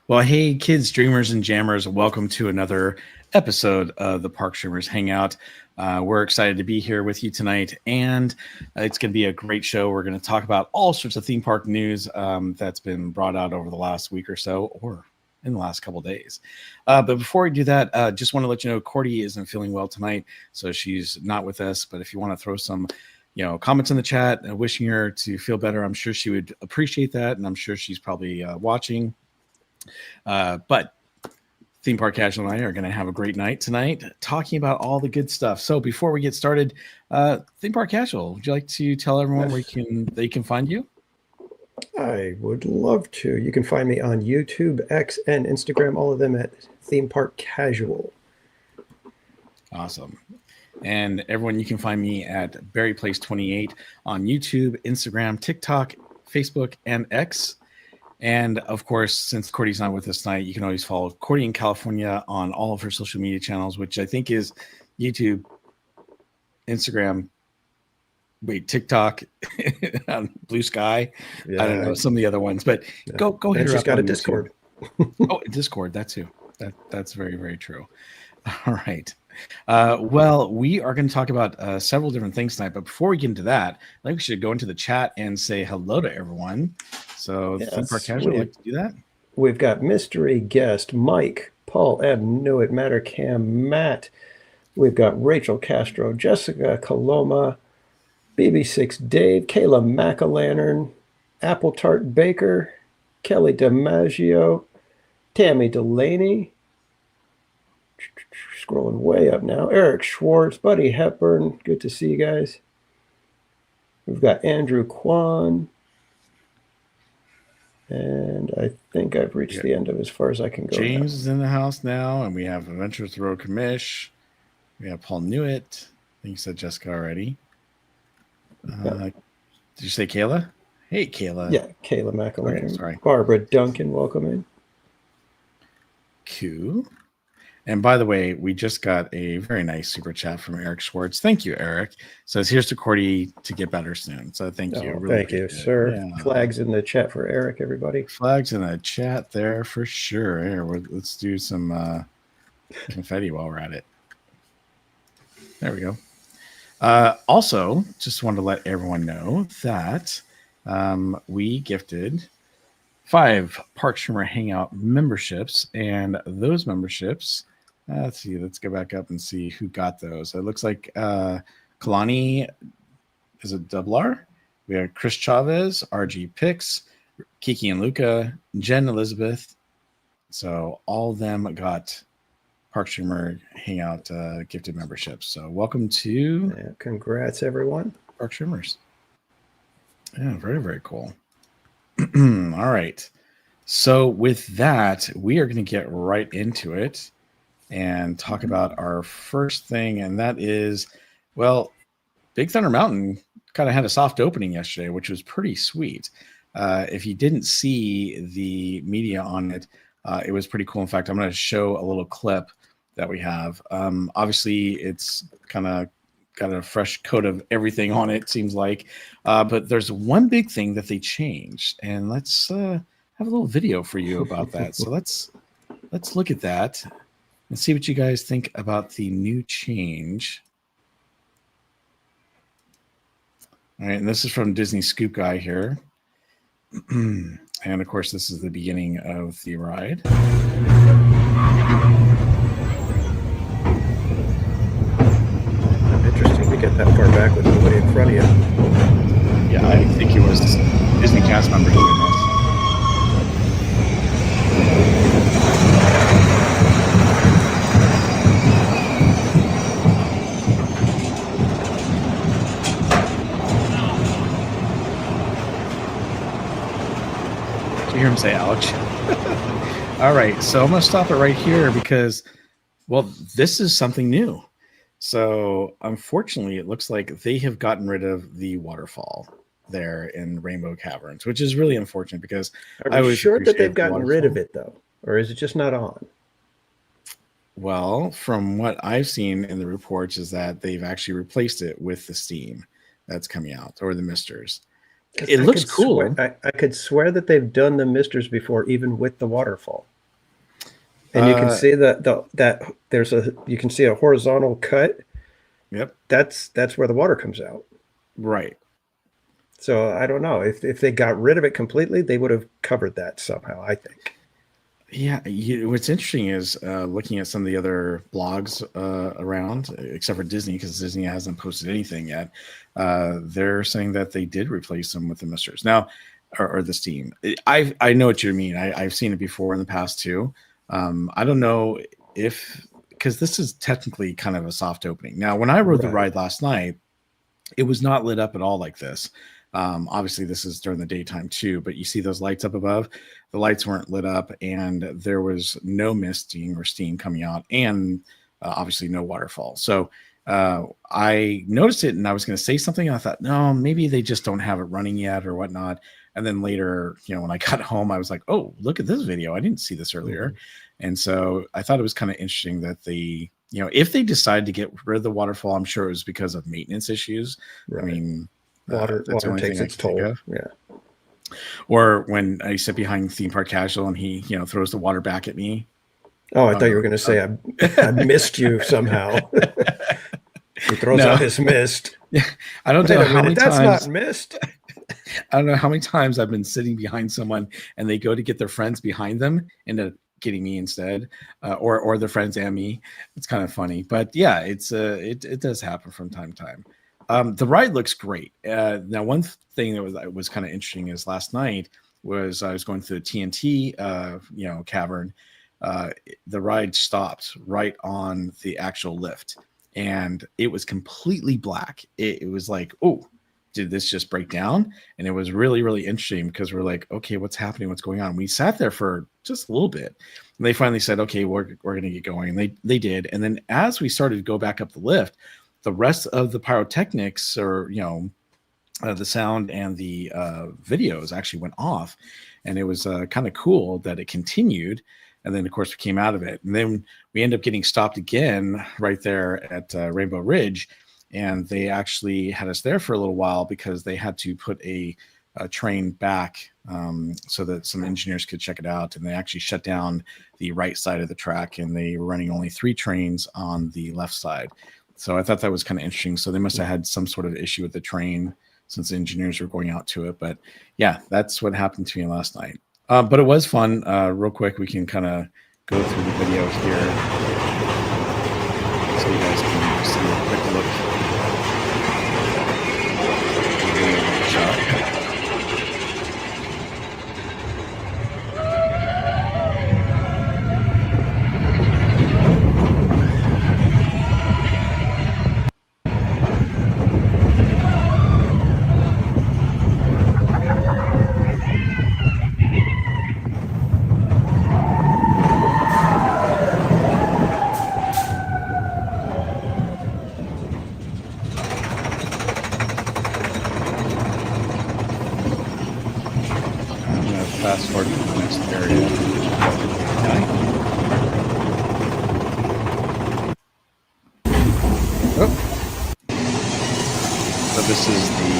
Well, hey, kids, streamers, and jammers, welcome to another episode of the Park Streamers Hangout. We're excited to be here with you tonight, and it's going to be a great show. We're going to talk about all sorts of theme park news that's been brought out over the last week or so, or in the last couple of days. But before we do that, just want to let you know Cordy isn't feeling well tonight, so she's not with us. But if you want to throw some comments in the chat, wishing her to feel better, I'm sure she would appreciate that, and I'm sure she's probably watching. But Theme Park Casual and I are going to have a great night tonight talking about all the good stuff. So before we get started, Theme Park Casual, would you like to tell everyone where they can find you? I would love to. You can find me on YouTube, X, and Instagram, all of them at Theme Park Casual. Awesome. And everyone, you can find me at Berry Place 28 on YouTube, Instagram, TikTok, Facebook, and X. And of course, since Cordy's not with us tonight, you can always follow Cordy in California on all of her social media channels, which I think is YouTube, Instagram, TikTok, Blue Sky. Yeah. I don't know some of the other ones, but go hit her up. She's got a Discord. Oh, Discord, that too. That's very, very true. All right. Well, we are going to talk about several different things tonight, but before we get into that, I think we should go into the chat and say hello to everyone. So, yes, Theme Park Casual would like to do that. We've got mystery guest Mike, Paul M, Know It Matter Cam, Matt. We've got Rachel Castro, Jessica Coloma, BB6 Dave, Kayla Macalantern, Apple Tart Baker, Kelly DiMaggio, Tammy Delaney. Scrolling way up now. Eric Schwartz, Buddy Hepburn. Good to see you guys. We've got Andrew Kwan. And I think I've reached the end of as far as I can go. James is in the house now, and we have Adventures Road Commish. We have Paul Newitt. I think you said Jessica already. Did you say Kayla? Hey, Kayla. Yeah, Kayla McElwain. Okay, sorry. Barbara Duncan, welcome in. Cool. And by the way, we just got a very nice super chat from Eric Schwartz. Thank you, Eric. Says, here's to Cordy to get better soon. So thank you. Really thank you, sir. Yeah. Flags in the chat for Eric, everybody. Flags in the chat there for sure. Here, let's do some confetti while we're at it. There we go. Also, just wanted to let everyone know that we gifted 5 Park Streamer Hangout memberships, and those memberships, let's see, let's go back up and see who got those. It looks like Kalani is a double R. We have Chris Chavez, RG Pix, Kiki and Luca, Jen Elizabeth. So all of them got Park Streamer Hangout gifted memberships. So welcome to congrats everyone. Park Streamers. Yeah, very, very cool. All right. So with that, we are going to get right into it and talk about our first thing. And that is, well, Big Thunder Mountain kind of had a soft opening yesterday, which was pretty sweet. If you didn't see the media on it, it was pretty cool. In fact, I'm going to show a little clip that we have. Obviously, it's kind of got a fresh coat of everything on it, seems like. But there's one big thing that they changed, and let's have a little video for you about that. So let's look at that and see what you guys think about the new change. All right, and this is from Disney Scoop Guy here. And of course, this is the beginning of the ride. Interesting to get that far back with nobody in front of you. Yeah, I think it was Disney cast members doing this. Did you hear him say ouch? All right, so I'm going to stop it right here because, well, this is something new. So unfortunately, it looks like they have gotten rid of the waterfall there in Rainbow Caverns, which is really unfortunate because I was sure that they've gotten rid of it though, or is it just not on? Well, from what I've seen in the reports is that they've actually replaced it with the steam that's coming out, or the misters. It looks cool. I could swear that they've done the misters before, even with the waterfall. And you can see that there's you can see a horizontal cut. Yep. That's where the water comes out. Right. So I don't know if they got rid of it completely, they would have covered that somehow, I think. Yeah, what's interesting is looking at some of the other blogs around, except for Disney, because Disney hasn't posted anything yet. They're saying that they did replace them with the misters now, or the steam. I know what you mean. I've seen it before in the past too. I don't know if because this is technically kind of a soft opening. Now, when I rode the ride last night, it was not lit up at all like this. Obviously, this is during the daytime too, but you see those lights up above. The lights weren't lit up, and there was no misting or steam coming out, and obviously no waterfall. So I noticed it, and I was going to say something. And I thought, no, maybe they just don't have it running yet or whatnot. And then later, when I got home, I was like, oh, look at this video. I didn't see this earlier. And so I thought it was kind of interesting that if they decide to get rid of the waterfall, I'm sure it was because of maintenance issues. I mean, water takes its toll. Yeah. Or when I sit behind Theme Park Casual and he, throws the water back at me. Oh, I thought you were going to say I missed you somehow. He throws out his mist. Yeah, I don't know how many times. That's not mist. I don't know how many times I've been sitting behind someone and they go to get their friends behind them and getting me instead, or their friends and me. It's kind of funny, but yeah, it does happen from time to time. The ride looks great. Now, one thing that was kind of interesting is last night was I was going through the TNT, cavern. The ride stopped right on the actual lift, and it was completely black. It was like, oh, did this just break down? And it was really, really interesting because we're like, okay, what's happening? What's going on? We sat there for just a little bit, and they finally said, okay, we're going to get going. And they did. And then as we started to go back up the lift, the rest of the pyrotechnics, or the sound and the videos actually went off, and it was kind of cool that it continued. And then, of course, we came out of it, and then we ended up getting stopped again right there at Rainbow Ridge, and they actually had us there for a little while because they had to put a train back so that some engineers could check it out, and they actually shut down the right side of the track, and they were running only 3 trains on the left side. So I thought that was kind of interesting. So they must have had some sort of issue with the train since the engineers were going out to it. But yeah, that's what happened to me last night. But it was fun. Real quick, we can kind of go through the video here so you guys can see a quick look. Fast forward to the next area. So this is the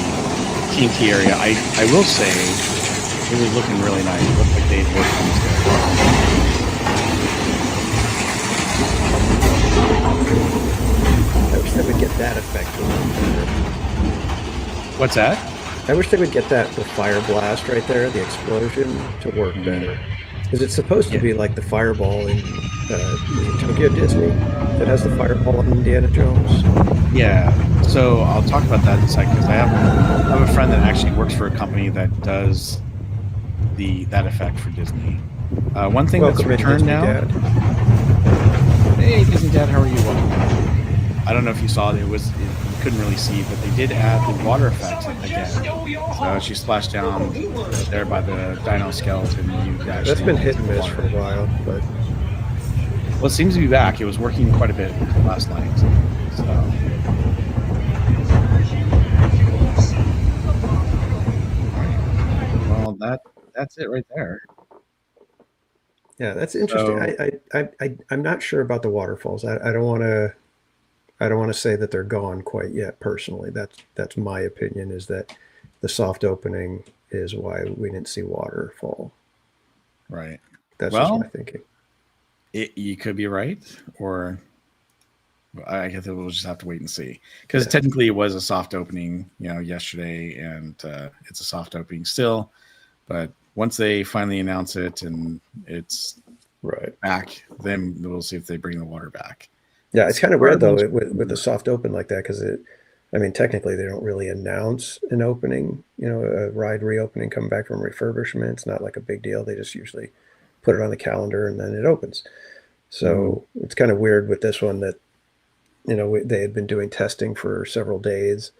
TNT area. I will say it was looking really nice. It looked like they'd worked on this I wish they would get that effect a little better. What's that? I wish they would get the fire blast right there, the explosion, to work better. Because it's supposed to be like the fireball in Tokyo Disney that has the fireball in Indiana Jones. Yeah, so I'll talk about that in a second, because I have a friend that actually works for a company that does that effect for Disney. One thing that's returned now. Dad. Hey, Disney Dad, how are you? Welcome. I don't know if you saw it. You couldn't really see, but they did add the water effect again. So she splashed down there by the dino skeleton. That's been hit and miss for a while, but well, it seems to be back. It was working quite a bit last night. So. Well, that's it right there. Yeah, that's interesting. So, I'm not sure about the waterfalls. I don't want to say that they're gone quite yet. Personally, that's my opinion. Is that the soft opening is why we didn't see waterfall. Right. That's just my thinking. You could be right, or I guess we'll just have to wait and see. Because Yeah. technically, it was a soft opening, yesterday, and it's a soft opening still. But once they finally announce it and it's Right. back, then we'll see if they bring the water back. Yeah, it's It's kind of weird hard though most with the soft open like that because I mean, technically they don't really announce an opening, a ride reopening coming back from refurbishment. It's not like a big deal. They just usually put it on the calendar and then it opens. Mhm. So it's kind of weird with this one that they had been doing testing for several days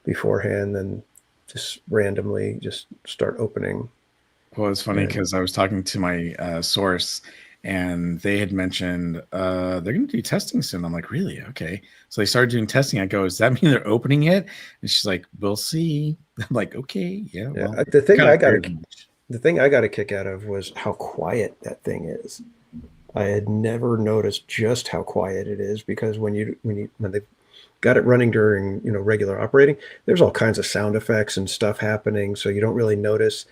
beforehand, then just randomly just start opening. Well, it's funny And because I was talking to my source, and they had mentioned they're going to do testing soon. I'm like, really? Okay. So they started doing testing. I go, does that mean they're opening it? And she's like, we'll see. I'm like, okay, yeah. yeah, Well, the thing kind of I got a figured as much. the thing I got a kick out of was how quiet that thing is. I had never noticed just how quiet it is because when they got it running during regular operating, there's all kinds of sound effects and stuff happening, so you don't really notice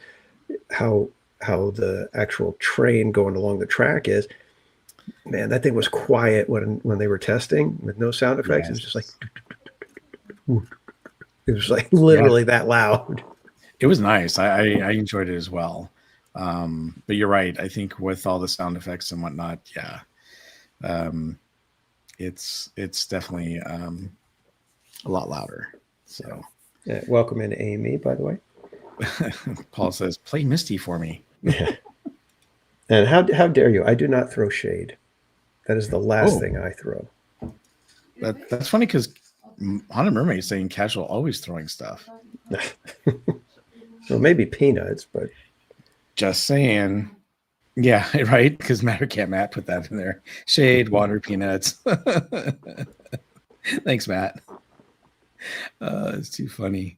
how the actual train going along the track is. Man, that thing was quiet when they were testing with no sound effects. It was just like Yes. it was like Yeah. literally that loud. It was nice. I enjoyed it as well. But you're right. I think with all the sound effects and whatnot, yeah, um, it's definitely a lot louder. Yeah. So Yeah, welcome in, Amy, by the way. Paul says, "Play Misty for me." Yeah. And how dare you? I do not throw shade. That is the last Oh, thing I throw. that's funny because Haunted Mermaid is saying casual always throwing stuff. Well, maybe peanuts, but Just saying. Yeah, right. Because Matter Cat Matt put that in there. Shade, water, peanuts. Thanks, Matt. It's too funny.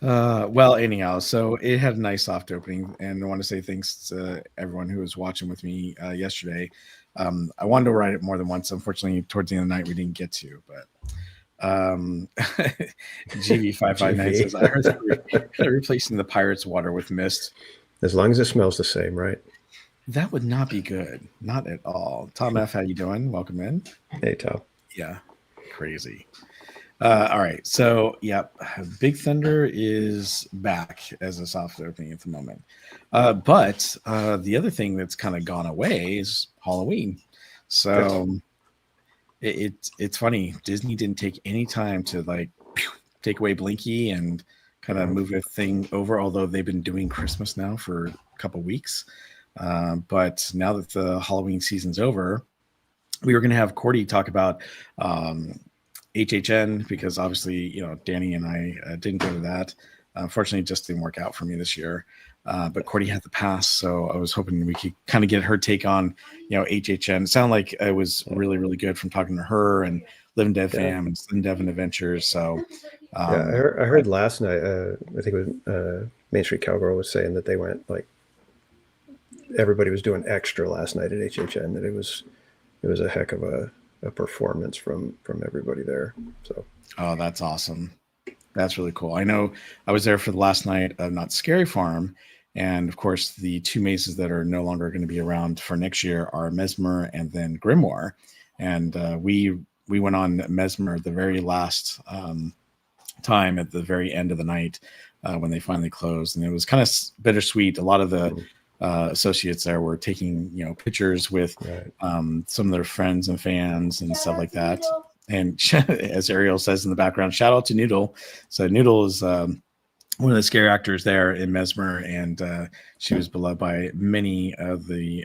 Well, anyhow, so it had a nice soft opening, and I want to say thanks to everyone who was watching with me yesterday. I wanted to write it more than once. Unfortunately, towards the end of the night, we didn't get to, but GV559 GV. says, I heard they're replacing the Pirates water with mist. As long as it smells the same, right? That would not be good. Not at all. Tom F, how you doing? Welcome in. Hey, Tom. Yeah, crazy. All right. So, yep, Big Thunder is back as a soft opening at the moment. But the other thing that's kind of gone away is Halloween. So it's funny. Disney didn't take any time to like take away Blinky and kind of move a thing over, although they've been doing Christmas now for a couple weeks. But now that the Halloween season's over, we were going to have Cordy talk about HHN because obviously, Danny and I didn't go to that. Unfortunately, it just didn't work out for me this year. But Cordy had the pass, so I was hoping we could kind of get her take on, HHN. It sounded like it was really, really good from talking to her and Live and Dev Yeah. Fam and Slim Devon Adventures. So, Yeah, I heard last night. I think it was Main Street Cowgirl was saying that they went like everybody was doing extra last night at HHN. That it was a heck of a performance from everybody there. So, oh, that's awesome. That's really cool. I know I was there for the last night of Not Scary Farm. And of course, the two mazes that are no longer going to be around for next year are Mesmer and then Grimoire. And we went on Mesmer the very last time at the very end of the night when they finally closed. And it was kind of bittersweet. A lot of the associates there were taking pictures with right. some of their friends and fans and stuff like that. And as Ariel says in the background, shout out to Noodle. So Noodle is one of the scare actors there in Mesmer, and she was beloved by many of the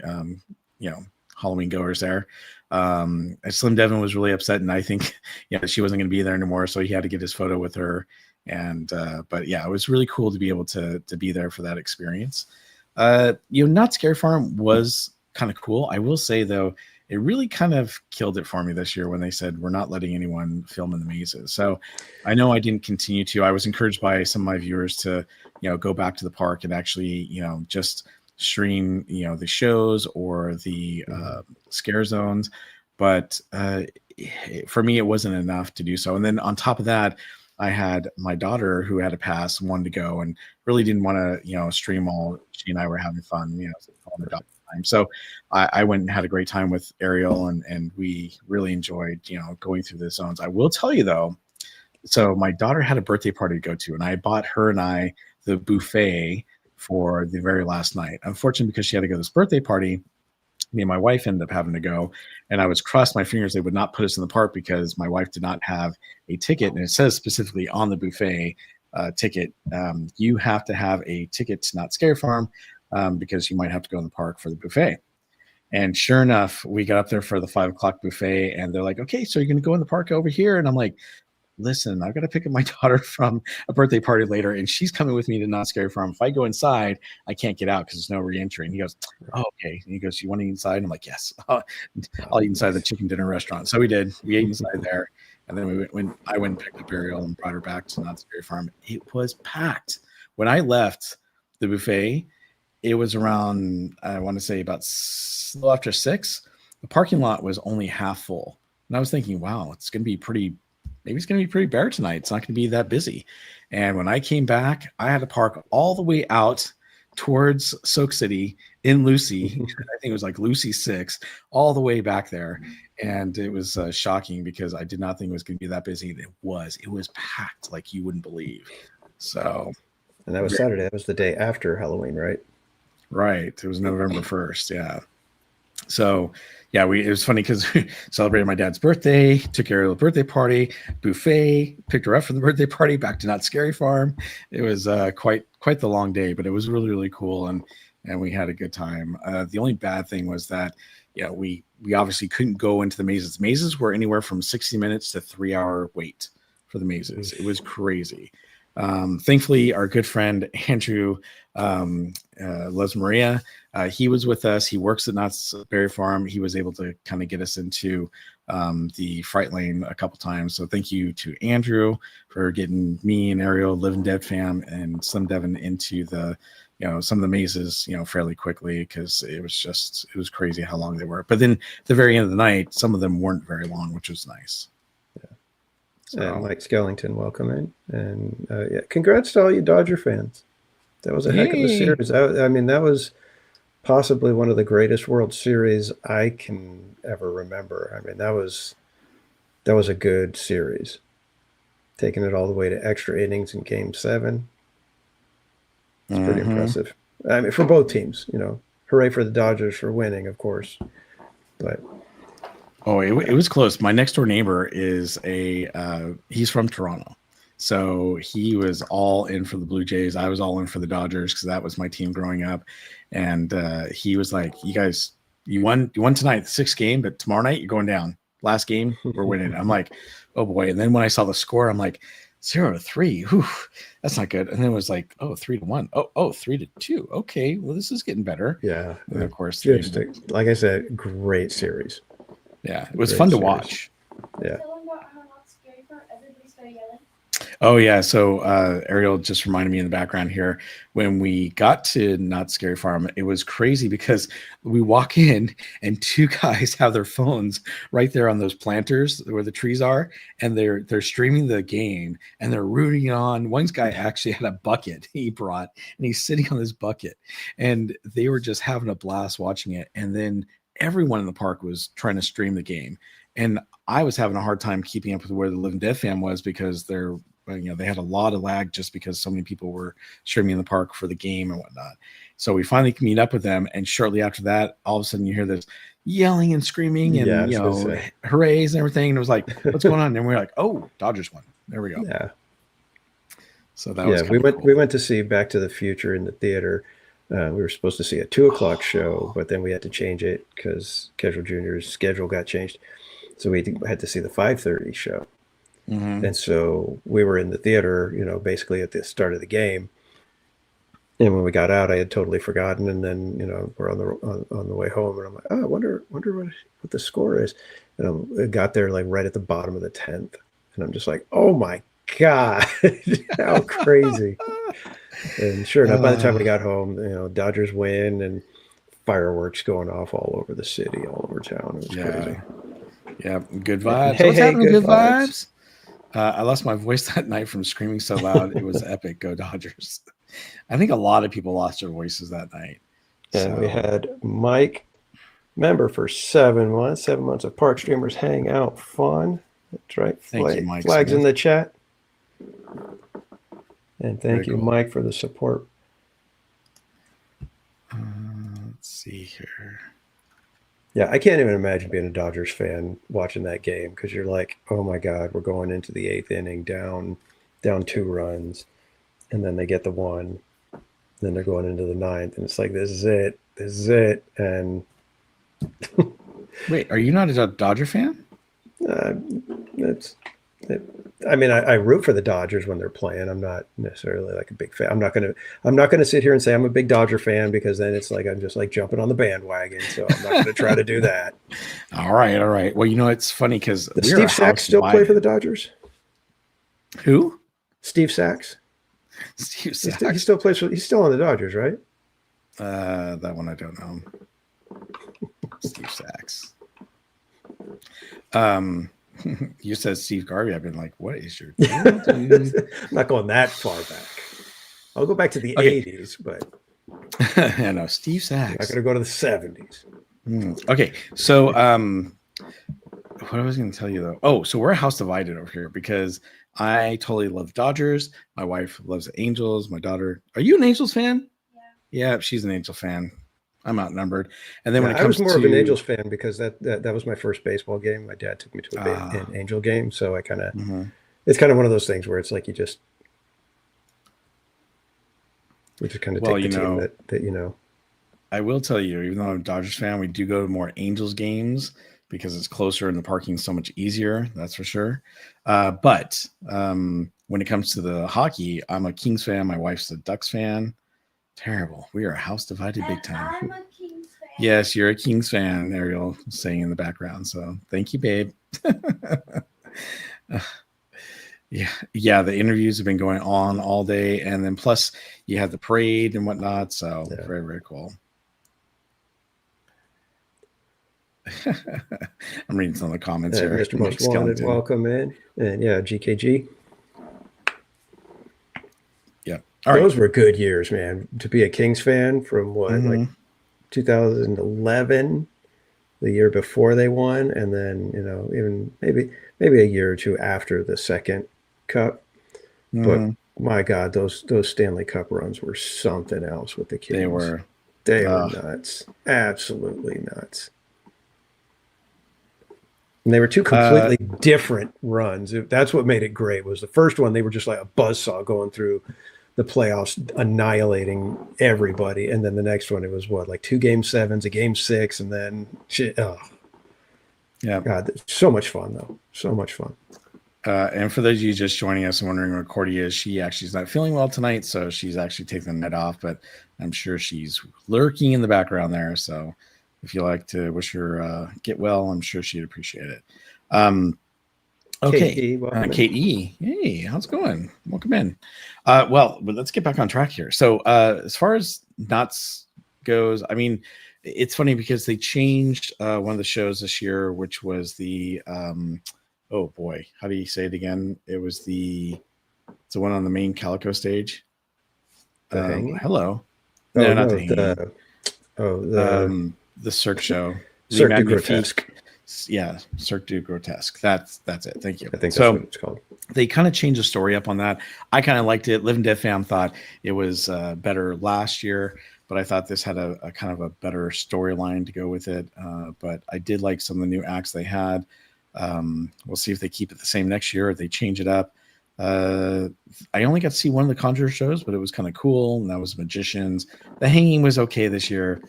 Halloween goers there. Slim Devon was really upset, and I think she wasn't going to be there anymore, so he had to get his photo with her. And but yeah, it was really cool to be able to be there for that experience. Not Scary Farm was kind of cool. I will say though, it really kind of killed it for me this year when they said we're not letting anyone film in the mazes. So I know I didn't continue to. I was encouraged by some of my viewers to, go back to the park and actually, just stream, the shows or the scare zones. But for me, it wasn't enough to do so. And then on top of that, I had my daughter who had a pass, wanted to go, and really didn't want to, stream all. She and I were having fun, time. So I went and had a great time with Ariel, and we really enjoyed, going through the zones. I will tell you though, so my daughter had a birthday party to go to, and I bought her and I the buffet for the very last night. Unfortunately, because she had to go to this birthday party, me and my wife ended up having to go, and I was crossed my fingers they would not put us in the park because my wife did not have a ticket, and it says specifically on the buffet ticket, you have to have a ticket to Not Scary Farm because you might have to go in the park for the buffet. And sure enough, we got up there for the 5 o'clock buffet, and they're like, "Okay, so you're going to go in the park over here?" And I'm like, "Listen, I've got to pick up my daughter from a birthday party later, and she's coming with me to Not Scary Farm. If I go inside, I can't get out because there's no reentry." And he goes, "Oh, okay." And he goes, "You want to eat inside?" And I'm like, "Yes, I'll eat inside the chicken dinner restaurant." So we did. We ate inside there, and then I went and picked up Ariel and brought her back to Not Scary Farm. It was packed. When I left the buffet, it was around, I want to say about a little after 6. The parking lot was only half full, and I was thinking, "Wow, it's going to be pretty." Maybe it's going to be pretty bare tonight. It's not going to be that busy. And when I came back, I had to park all the way out towards Soak City in Lucy. I think it was like Lucy 6, all the way back there. And it was shocking because I did not think it was going to be that busy. And it was packed like you wouldn't believe. So. And that was Saturday. That was the day after Halloween, right? Right. It was November 1st. Yeah. So yeah, it was funny because we celebrated my dad's birthday, took Ariel to the birthday party, buffet, picked her up from the birthday party, back to Not Scary Farm. It was quite the long day, but it was really, really cool, and we had a good time. The only bad thing was that we obviously couldn't go into the mazes. Mazes were anywhere from 60 minutes to 3-hour wait for the mazes. It was crazy. Thankfully, our good friend Andrew Loves Maria, he was with us. He works at Knott's Berry Farm. He was able to kind of get us into the Fright Lane a couple times. So thank you to Andrew for getting me and Ariel, Live and Dead fam, and Slim Devin into the some of the mazes fairly quickly, because it was crazy how long they were. But then at the very end of the night, some of them weren't very long, which was nice. And Mike Skellington, welcome in. And congrats to all you Dodger fans. That was a heck of a series. That was possibly one of the greatest World Series I can ever remember. I mean, that was a good series. Taking it all the way to extra innings in Game 7. It's pretty impressive. I mean, for both teams, hooray for the Dodgers for winning, of course. But it was close. My next door neighbor is he's from Toronto. So he was all in for the Blue Jays. I was all in for the Dodgers because that was my team growing up. And he was like, "You guys, you won tonight, the 6th game, but tomorrow night you're going down. Last game, we're winning." I'm like, "Oh boy." And then when I saw the score, I'm like, 0-3. Whew, that's not good. And then it was like, 3-1. 3-2. Okay, well, this is getting better. Yeah. And of course, like I said, great series. Yeah, it was fun to watch. Yeah. Oh yeah, so Ariel just reminded me in the background here, when we got to Not Scary Farm, it was crazy because we walk in and 2 guys have their phones right there on those planters where the trees are, and they're streaming the game and they're rooting on. One guy actually had a bucket he brought, and he's sitting on this bucket, and they were just having a blast watching it. And then everyone in the park was trying to stream the game, and I was having a hard time keeping up with where the Live and Dead fam was, because they had a lot of lag just because so many people were streaming in the park for the game and whatnot. So we finally meet up with them, and shortly after that, all of a sudden you hear this yelling and screaming and hoorays and everything. And it was like, "What's going on?" And we're like, "Oh, Dodgers won." There we go. Yeah. So that was cool. Cool. We went to see Back to the Future in the theater. We were supposed to see a 2:00 show, but then we had to change it because Kedrell Jr.'s schedule got changed. So we had to see the 5:30 show. And so we were in the theater, basically at the start of the game. And when we got out, I had totally forgotten. And then, we're on the way home, and I'm like, "Oh, I wonder what the score is." And I got there like right at the bottom of the 10th, and I'm just like, "Oh my God, how crazy!" And sure enough, by the time we got home, Dodgers win and fireworks going off all over the city, all over town. It was crazy. Yeah, good vibes. Hey, What's happening? Good vibes. I lost my voice that night from screaming so loud. It was epic. Go Dodgers. I think a lot of people lost their voices that night. And we So had Mike, member for 7 months. 7 months of Park Streamers Hangout. Fun. That's right. thank you, Mike Flags in Smith. the chat. And Very thank you, cool. Mike, for the support. Let's see here. Yeah, I can't even imagine being a Dodgers fan watching that game because you're like, oh my God, we're going into the 8th inning down 2 runs, and then they get the one, then they're going into the 9th, and it's like, this is it. And Wait, are you not a Dodger fan? I root for the Dodgers when they're playing. I'm not necessarily like a big fan. I'm not gonna sit here and say I'm a big Dodger fan because then it's like I'm just like jumping on the bandwagon. So I'm not gonna try to do that. All right. Well, it's funny because Does Steve Sachs still play for the Dodgers? Who? Steve Sachs. Steve He Sachs. still plays for. He's still on the Dodgers, right? That one I don't know. Steve Sachs. You said Steve Garvey. I've been like, what is your deal, dude? I'm not going that far back. I'll go back to the 80s, but I know Steve Sachs. I'm not going to go to the 70s. Okay, so what I was going to tell you though. Oh, so we're a house divided over here because I totally love Dodgers. My wife loves the Angels. My daughter. Are you an Angels fan? Yeah, she's an Angel fan. I'm outnumbered. And then when it comes I was more of an Angels fan because that was my first baseball game. My dad took me to an Angel game, so I kind of it's kind of one of those things where it's like we just kind of take the team that. I will tell you, even though I'm a Dodgers fan, we do go to more Angels games because it's closer and the parking's so much easier. That's for sure. But when it comes to the hockey, I'm a Kings fan. My wife's a Ducks fan. Terrible. We are a house divided big time. I'm a Kings fan. Yes, you're a Kings fan, Ariel saying in the background. So thank you, babe. Yeah. The interviews have been going on all day. And then plus you have the parade and whatnot. So very, very cool. I'm reading some of the comments here. Mr. Most Wanted, welcome in. And GKG. All right. Those were good years, man. To be a Kings fan from like 2011, the year before they won, and then even maybe a year or two after the second cup. But my God, those Stanley Cup runs were something else with the Kings. They were nuts, absolutely nuts. And they were two completely different runs. That's what made it great. Was the first one they were just like a buzzsaw going through the playoffs, annihilating everybody, and then the next one it was like 2 Game 7s, a Game 6, and then God, so much fun though, so much fun. And for those of you just joining us and wondering where Cordy is, she actually is not feeling well tonight, so she's actually taking the night off, but I'm sure she's lurking in the background there. So if you like to wish her get well, I'm sure she'd appreciate it. Okay, Kate E. Hey, how's it going? Welcome in. Well, let's get back on track here. So as far as Nuts goes, I mean, it's funny because they changed one of the shows this year, which was the oh boy, how do you say it again? It was the one on the main Calico stage. Hello. No, not the hanging. The Cirque show. Cirque du Grotesque. Yeah, Cirque du Grotesque. That's it. Thank you. I think that's what it's called. They kind of changed the story up on that. I kind of liked it. Live and Dead Fam thought it was better last year, but I thought this had a kind of a better storyline to go with it. But I did like some of the new acts they had. We'll see if they keep it the same next year or if they change it up. I only got to see one of the Conjurer shows, but it was kind of cool, and that was Magicians. The Hanging was okay this year.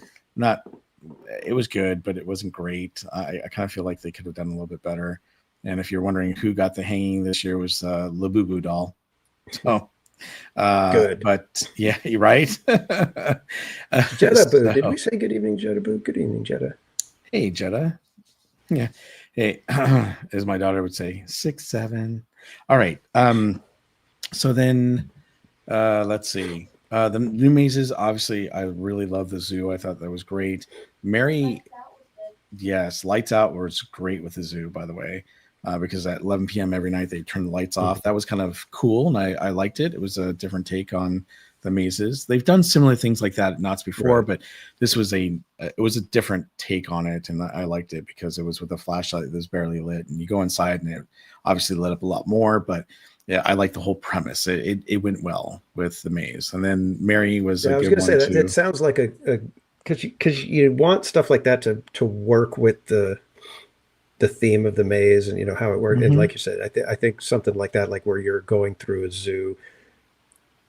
It was good, but it wasn't great. I kind of feel like they could have done a little bit better. And if you're wondering who got the Hanging this year, was Labubu Doll. So good, but yeah, you're right. Jetta Boo. Did we say good evening, Jetta Boo? Good evening, Jetta. Hey, Jetta. Yeah. Hey, as my daughter would say, 6, 7. All right. So then let's see. The new mazes, obviously, I really love the zoo. I thought that was great. Yes, Lights Out was great with the zoo, by the way, because at 11 p.m. every night they turn the lights off. That was kind of cool, and I liked it. It was a different take on the mazes. They've done similar things like that at Knott's before, Right. but this was it was a different take on it, and I liked it because it was with a flashlight that was barely lit, and you go inside and it obviously lit up a lot more. But yeah, I like the whole premise. It went well with the maze, and then Mary was Yeah, a I was good going to say one that too. it sounds like a because you want stuff like that to work with the theme of the maze and how it works. And Hmm. like you said, I think something like that, like where you're going through a zoo,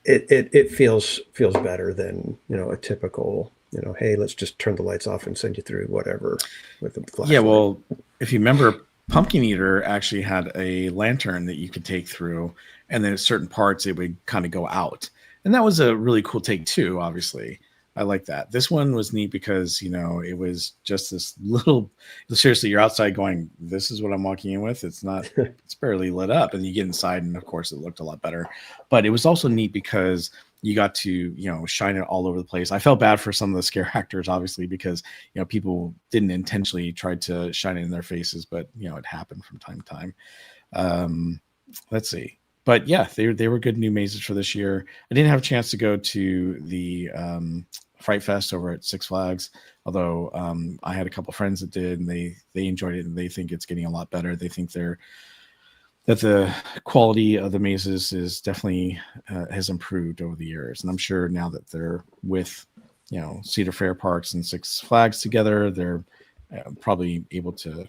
it feels better than a typical hey, let's just turn the lights off and send you through whatever with a Yeah, flashlight. well, if you remember, Pumpkin Eater actually had a lantern that you could take through, and then at certain parts it would kind of go out, and that was a really cool take too. Obviously, I like that. This one was neat because it was just this little. Seriously, you're outside going, "This is what I'm walking in with." It's not. It's barely lit up, and you get inside, and of course, it looked a lot better. But it was also neat because you got to shine it all over the place. I felt bad for some of the scare actors, obviously, because people didn't intentionally try to shine it in their faces, but it happened from time to time. um let's see. But yeah, they were good new mazes for this year. I didn't have a chance to go to the Fright Fest over at Six Flags, although I had a couple friends that did, and they enjoyed it, and they think it's getting a lot better. They think that the quality of the mazes is definitely has improved over the years, and I'm sure now that they're with Cedar Fair Parks and Six Flags together, they're probably able to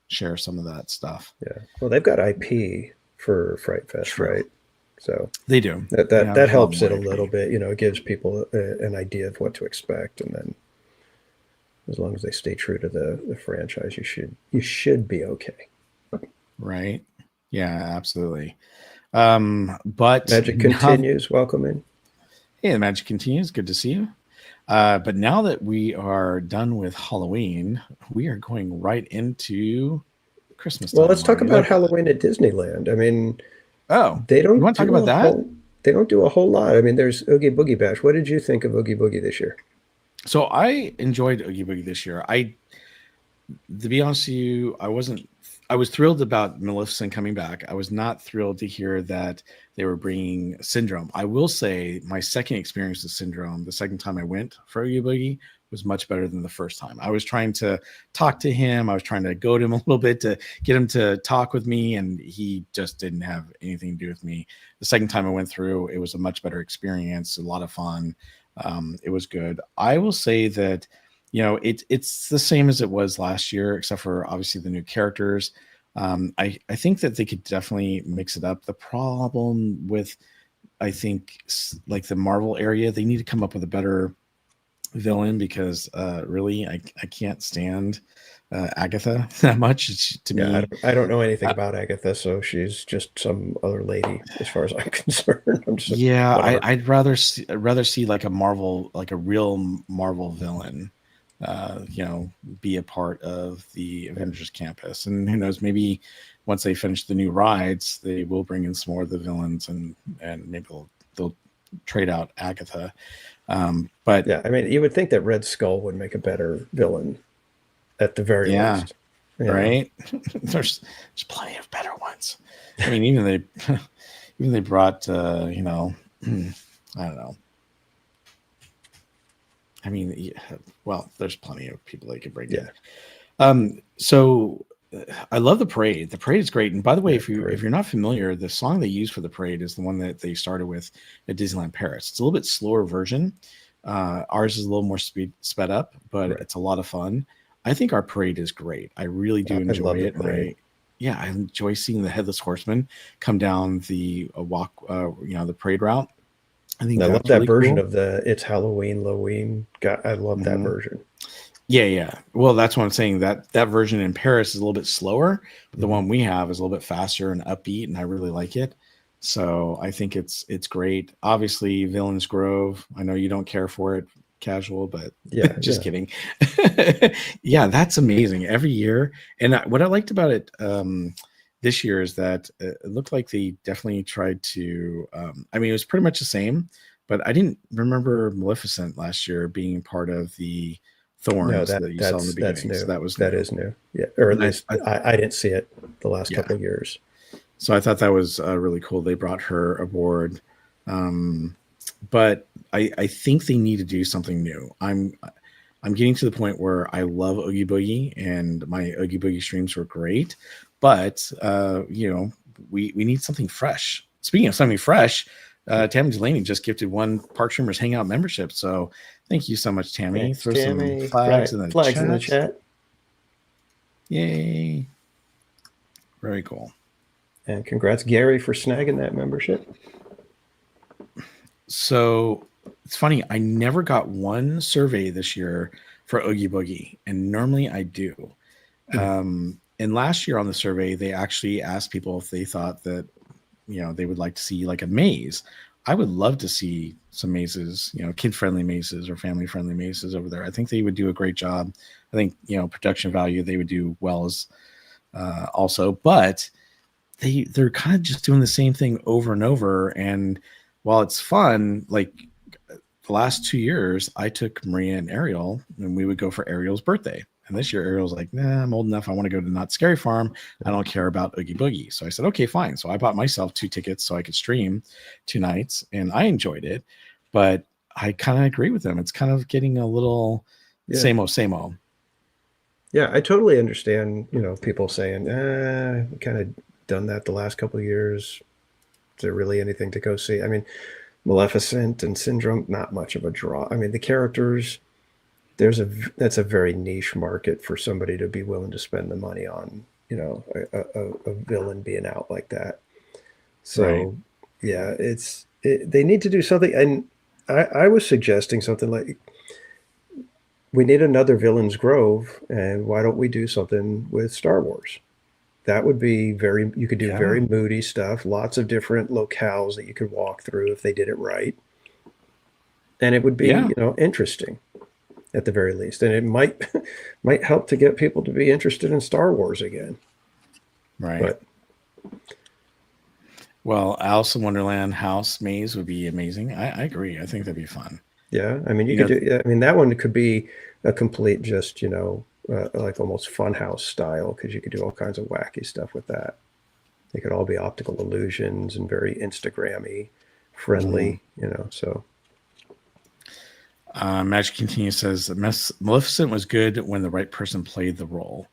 share some of that stuff. Yeah. Well, they've got IP for Fright Fest, True, right? So they do. that They that have that a lot helps more it a little IP. bit. It gives people an idea of what to expect, and then as long as they stay true to the franchise, you should be okay. Right? Yeah, absolutely. But Magic now, continues. Welcome in. hey, the magic continues. Good to see you. But now that we are done with Halloween, we are going right into Christmas Well, time, let's talk Mario. about Halloween at Disneyland. I mean, Oh, they you don't want to talk do about a that? whole they don't do a whole lot. I mean, there's Oogie Boogie Bash. What did you think of Oogie Boogie this year? So I enjoyed Oogie Boogie this year. To be honest with you, I wasn't. I was thrilled about Maleficent coming back. I was not thrilled to hear that they were bringing Syndrome. I will say my second experience with Syndrome, the second time I went for Oogie Boogie, was much better than the first time. I was trying to talk to him. I was trying to goad him a little bit to get him to talk with me, and he just didn't have anything to do with me. The second time I went through, it was a much better experience, a lot of fun. It was good. I will say that it's the same as it was last year, except for obviously the new characters. I think that they could definitely mix it up. The problem with, I think, like the Marvel area, they need to come up with a better villain because really I can't stand Agatha that much. To Yeah, I me, don't, I don't know anything uh, about Agatha, so she's just some other lady as far as I'm concerned. I'm just like, yeah, whatever. I'd rather see like a Marvel, like a real Marvel villain, be a part of the Yeah. Avengers campus. And who knows, maybe once they finish the new rides, they will bring in some more of the villains, and maybe they'll trade out Agatha. But Yeah, I mean, you would think that Red Skull would make a better villain at the very yeah, least. You know, right. There's plenty of better ones. I mean, even they even they brought I don't know. I mean, yeah, well, there's plenty of people they could bring in. yeah, So I love the parade. The parade is great. And by the way, yeah, if great. you're not familiar, the song they use for the parade is the one that they started with at Disneyland Paris. It's a little bit slower version. Ours is a little more sped up, but Right. it's a lot of fun. I think our parade is great. I really do I enjoy love the it, and parade. I enjoy seeing the headless horseman come down the walk, the parade route. I And think I love that's that really version cool. of the It's Halloween, Loween. God, I love that Mhm. version. Yeah, yeah. Well, that's what I'm saying. That version in Paris is a little bit slower, but the Hmm. one we have is a little bit faster and upbeat, and I really like it. So I think it's great. Obviously, Villains Grove. I know you don't care for it, casual, but Yeah, just yeah. kidding. Yeah, that's amazing every year. And what I liked about it this year is that it looked like they definitely tried to. I mean, it was pretty much the same, but I didn't remember Maleficent last year being part of the No, thorns that that you saw in the that's beginning. So new. that was That new. is new. Yeah, or at And least I didn't see it the last yeah, couple of years. so I thought that was really cool. They brought her aboard. Um, but I think they need to do something new. I'm getting to the point where I love Oogie Boogie, and my Oogie Boogie streams were great, but we need something fresh. Speaking of something fresh, Tammy Delaney just gifted one Park Streamers Hangout membership. So thank you so much, Tammy. Thanks, Throw some Tammy. flags in the Flags chat. in the chat. Yay! Very cool. And congrats, Gary, for snagging that membership. So it's funny. I never got one survey this year for Oogie Boogie, and normally I do. And last year on the survey, they actually asked people if they thought that they would like to see like a maze. I would love to see some mazes, kid-friendly mazes or family-friendly mazes over there. I think they would do a great job. I think production value they would do well as also, but they're kind of just doing the same thing over and over. And while it's fun, like the last 2 years, I took Maria and Ariel, and we would go for Ariel's birthday. And this year, Ariel's like, nah, I'm old enough. I want to go to Not Scary Farm. I don't care about Oogie Boogie. So I said, okay, fine. So I bought myself 2 tickets so I could stream 2 nights, and I enjoyed it. But I kind of agree with them. It's kind of getting a little same-o, same-o. Yeah, I totally understand, people saying, we kind of done that the last couple of years. Is there really anything to go see? I mean, Maleficent and Syndrome, not much of a draw. I mean, the characters, that's a very niche market for somebody to be willing to spend the money on, a villain being out like that. So, right. Yeah, they need to do something. And I was suggesting something like, we need another Villains Grove, and why don't we do something with Star Wars? That would be you could do very moody stuff, lots of different locales that you could walk through if they did it right. And it would be, interesting at the very least. And it might help to get people to be interested in Star Wars again. Right. Well, Alice in Wonderland house maze would be amazing. I agree. I think that'd be fun. Yeah. I mean, that one could be a complete just, like almost funhouse style, because you could do all kinds of wacky stuff with that. They could all be optical illusions and very Instagrammy friendly, so. Magic Continues says Maleficent was good when the right person played the role.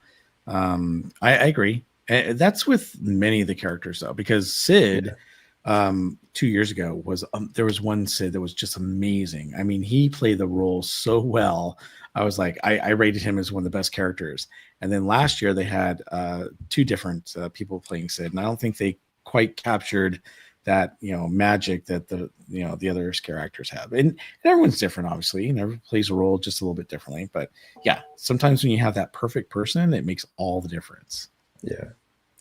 I agree. That's with many of the characters though, because Sid 2 years ago there was one Sid that was just amazing. I mean, he played the role so well. I was like, I rated him as one of the best characters. And then last year they had 2 different people playing Sid, and I don't think they quite captured that magic that the other scare actors have. And everyone's different, obviously, and everyone plays a role just a little bit differently. But yeah, sometimes when you have that perfect person, it makes all the difference. Yeah.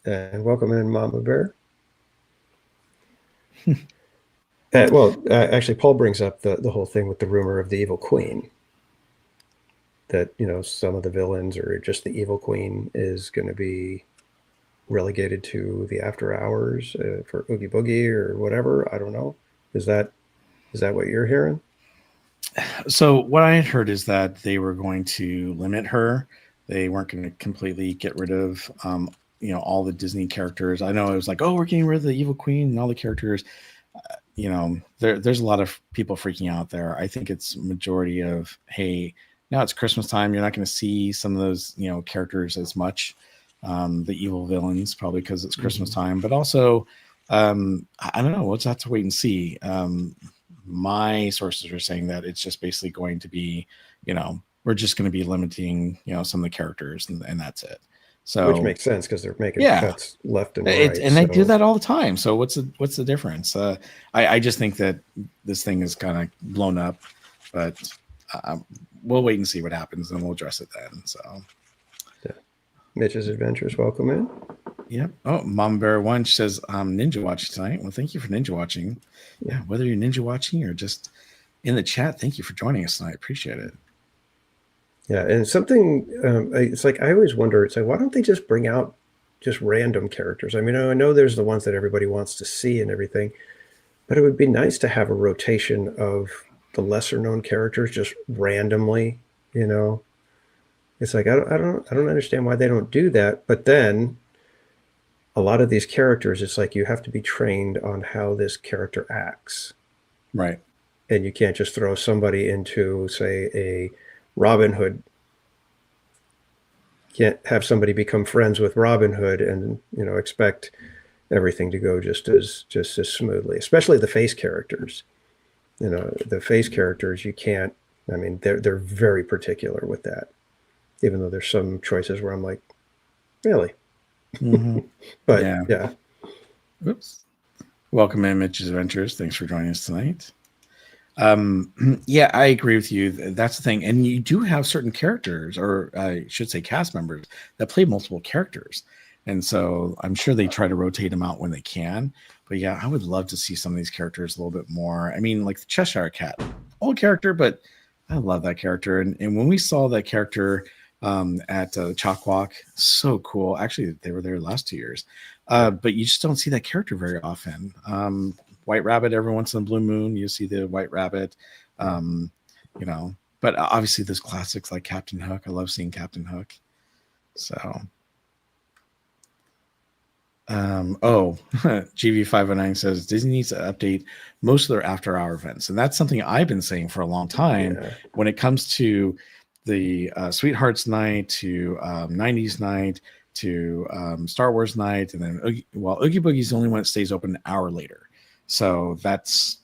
And welcome in, Mama Bear. Actually, Paul brings up the whole thing with the rumor of the Evil Queen. That, some of the villains or just the Evil Queen is going to be relegated to the after hours for Oogie Boogie or whatever. I don't know. Is that what you're hearing? So what I had heard is that they were going to limit her. They weren't going to completely get rid of all the Disney characters. I know it was like, oh, we're getting rid of the Evil Queen and all the characters. There's a lot of people freaking out there. I think it's majority of, hey, now it's Christmas time. You're not going to see some of those characters as much. The evil villains, probably because it's Christmas time, but also I don't know. We'll just have to wait and see. My sources are saying that it's just basically going to be, we're just going to be limiting, some of the characters, and that's it. So, which makes sense because they're making cuts left and right, and they do that all the time. So what's the difference? I just think that this thing is kind of blown up, but we'll wait and see what happens, and we'll address it then. So. Mitch's Adventures, welcome in. Yep. Oh, Mom Bear One says ninja watching tonight. Well, thank you for ninja watching. Yeah, whether you're ninja watching or just in the chat, thank you for joining us tonight. Appreciate it. Yeah, and something it's like I always wonder. It's like, why don't they just bring out just random characters? I mean, I know there's the ones that everybody wants to see and everything, but it would be nice to have a rotation of the lesser known characters just randomly. It's like I don't understand why they don't do that. But then a lot of these characters, it's like you have to be trained on how this character acts. Right. and you can't just throw somebody into, say, a Robin Hood. Can't have somebody become friends with Robin Hood and expect everything to go just as smoothly. Especially the face characters. The face characters, you can't. I mean, they're very particular with that. Even though there's some choices where I'm like, really? Mm-hmm. But yeah. Oops. Welcome in Mitch's Adventures. Thanks for joining us tonight. Yeah, I agree with you. That's the thing. And you do have certain characters, or I should say cast members, that play multiple characters. And so I'm sure they try to rotate them out when they can. But yeah, I would love to see some of these characters a little bit more. I mean, like the Cheshire Cat, old character, but I love that character. And when we saw that character at Chalk Walk, so cool. Actually, they were there the last 2 years. But you just don't see that character very often. White Rabbit, every once in a blue moon, you see the White Rabbit. But obviously there's classics like Captain Hook. I love seeing Captain Hook. So, GV509 says Disney needs to update most of their after-hour events, and that's something I've been saying for a long time. Yeah. When it comes to the Sweethearts Night, to 90s Night, to Star Wars Night, and then Oogie Boogie's the only one that stays open an hour later. So that's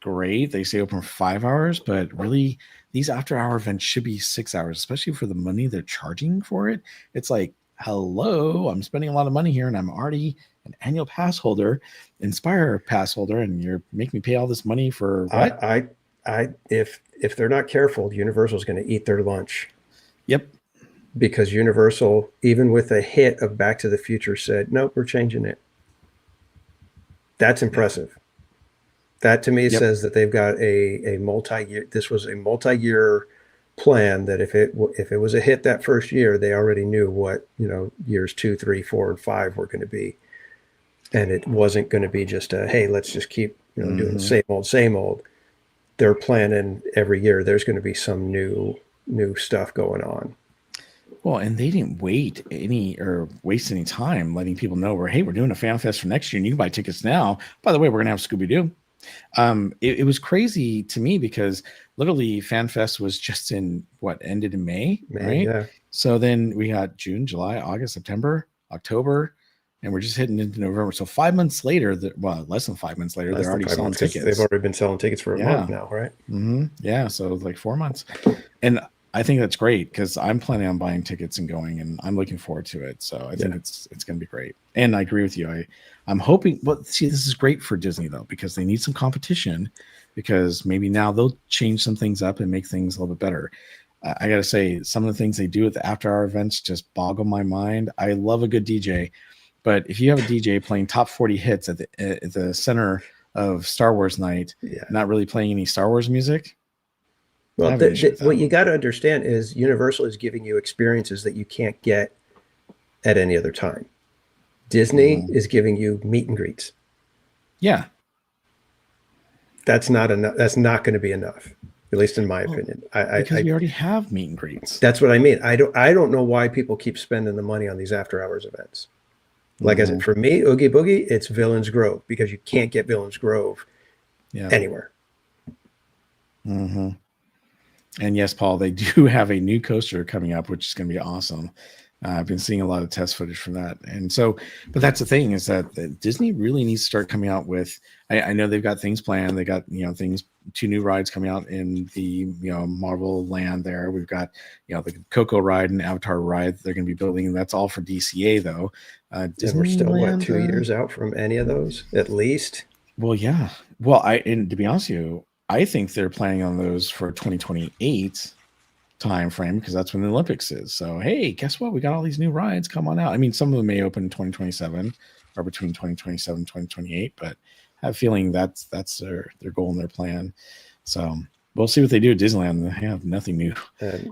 great. They stay open for 5 hours, but really these after-hour events should be 6 hours, especially for the money they're charging for it. It's like, hello, I'm spending a lot of money here, and I'm already an annual pass holder, Inspire pass holder, and you're making me pay all this money for what? If they're not careful, Universal is going to eat their lunch. Yep. Because Universal, even with a hit of Back to the Future, said, nope, we're changing it. That's impressive. Yep. That to me says that they've got a multi-year. This was a multi-year plan. That if it was a hit that first year, they already knew what years 2, 3, 4, and 5 were going to be, and it wasn't going to be just a hey, let's just keep doing the same old. They're planning every year. There's going to be some new stuff going on. Well, and they didn't waste any time letting people know we're doing a fan fest for next year and you can buy tickets now. By the way, we're going to have Scooby-Doo. It was crazy to me because literally Fan Fest was just ended in May, right? Yeah. So then we got June, July, August, September, October, and we're just hitting into November. So 5 months later, less than 5 months later, they're already selling tickets. They've already been selling tickets for a month now, right? Mm-hmm. Yeah, so like 4 months. And I think that's great because I'm planning on buying tickets and going, and I'm looking forward to it. So I think it's going to be great. And I agree with you. I'm hoping. Well, see, this is great for Disney though because they need some competition. Because maybe now they'll change some things up and make things a little bit better. I got to say, some of the things they do at the after-hour events just boggle my mind. I love a good DJ, but if you have a DJ playing top 40 hits at the center of Star Wars Night, not really playing any Star Wars music. Well, what you got to understand is Universal is giving you experiences that you can't get at any other time. Disney is giving you meet and greets. Yeah. That's not enough. That's not going to be enough, at least in my opinion. Because we already have meet and greets. That's what I mean. I don't know why people keep spending the money on these after hours events. Like I said, for me, Oogie Boogie, it's Villains Grove because you can't get Villains Grove anywhere. Mm-hmm. And yes, Paul, they do have a new coaster coming up, which is going to be awesome. I've been seeing a lot of test footage from that. And so, but that's the thing is that Disney really needs to start coming out with, I know they've got things planned. They got, things, 2 new rides coming out in the, Marvel land there. We've got, the Coco ride and Avatar ride they're going to be building. That's all for DCA though. Disney, we're still 2 years out from any of those at least. Well, yeah. Well, and to be honest with you, I think they're planning on those for 2028 time frame because that's when the Olympics is. So, hey, guess what? We got all these new rides. Come on out. I mean, some of them may open in 2027 or between 2027 and 2028, but I have a feeling that's their goal and their plan. So we'll see what they do at Disneyland. They have nothing new.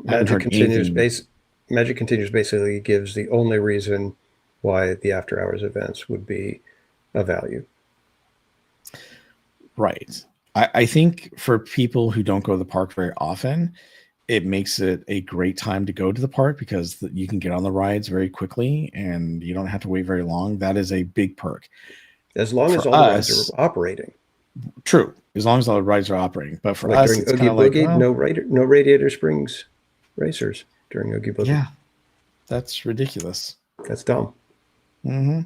Magic Continues basically gives the only reason why the after hours events would be a value. Right. I think for people who don't go to the park very often, it makes it a great time to go to the park because you can get on the rides very quickly and you don't have to wait very long. That is a big perk. As long as all the rides are operating. True, as long as all the rides are operating. But for Like us, during it's Oogie kind of like, Boogie, well, no Radiator Springs racers during Oogie Boogie. yeah, that's ridiculous. That's dumb. Mm-hmm.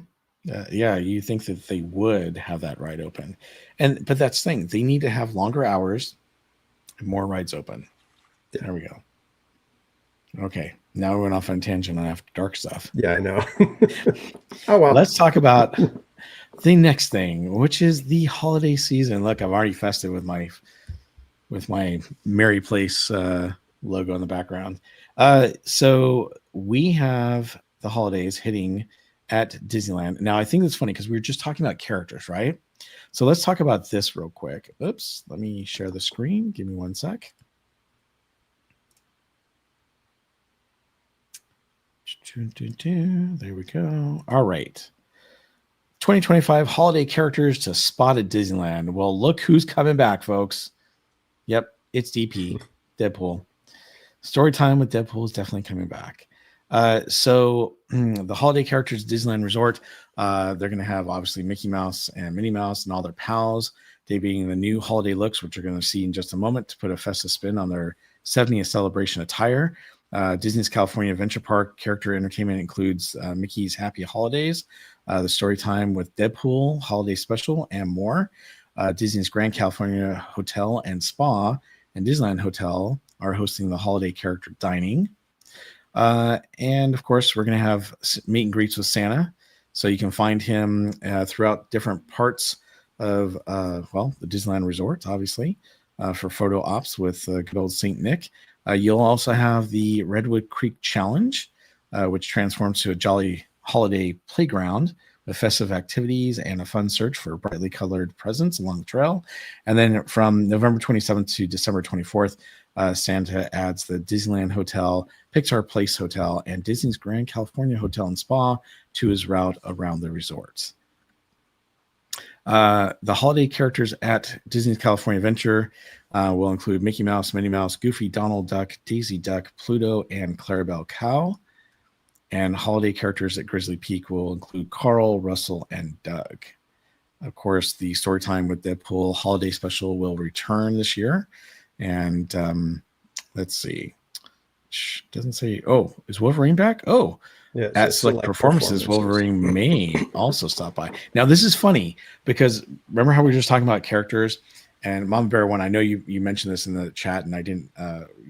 Yeah, you think that they would have that ride open, but that's the thing. They need to have longer hours and more rides open. Yeah. There we go. Okay, now we went off on a tangent on After Dark stuff. Yeah, I know. Oh well. Let's talk about the next thing, which is the holiday season. Look, I've already fested with my Merry Place logo in the background. So we have the holidays hitting at Disneyland. Now, I think that's funny because we were just talking about characters, right? So let's talk about this real quick. Oops, let me share the screen. Give me one sec. There we go. All right. 2025 holiday characters to spot at Disneyland. Well, look who's coming back, folks. Yep, it's DP, Deadpool. Storytime with Deadpool is definitely coming back. So the holiday characters at Disneyland Resort, they're going to have obviously Mickey Mouse and Minnie Mouse and all their pals debuting the new holiday looks, which you're going to see in just a moment to put a festive spin on their 70th celebration attire. Disney's California Adventure Park character entertainment includes Mickey's Happy Holidays, the Storytime with Deadpool Holiday Special, and more. Disney's Grand California Hotel and Spa and Disneyland Hotel are hosting the holiday character dining. And of course, we're going to have meet and greets with Santa. So you can find him throughout different parts of, the Disneyland Resort, obviously, for photo ops with good old St. Nick. You'll also have the Redwood Creek Challenge, which transforms to a jolly holiday playground with festive activities and a fun search for brightly colored presents along the trail. And then from November 27th to December 24th, Santa adds the Disneyland Hotel, Pixar Place Hotel, and Disney's Grand California Hotel and Spa to his route around the resorts. The holiday characters at Disney's California Adventure will include Mickey Mouse, Minnie Mouse, Goofy, Donald Duck, Daisy Duck, Pluto, and Clarabelle Cow. And holiday characters at Grizzly Peak will include Carl, Russell, and Doug. Of course, the Storytime with Deadpool holiday special will return this year. And let's see. Doesn't say, is Wolverine back? Oh, yeah, at select performances, Wolverine may also stop by. Now, this is funny because remember how we were just talking about characters? And Mama Bear One, I know you mentioned this in the chat, and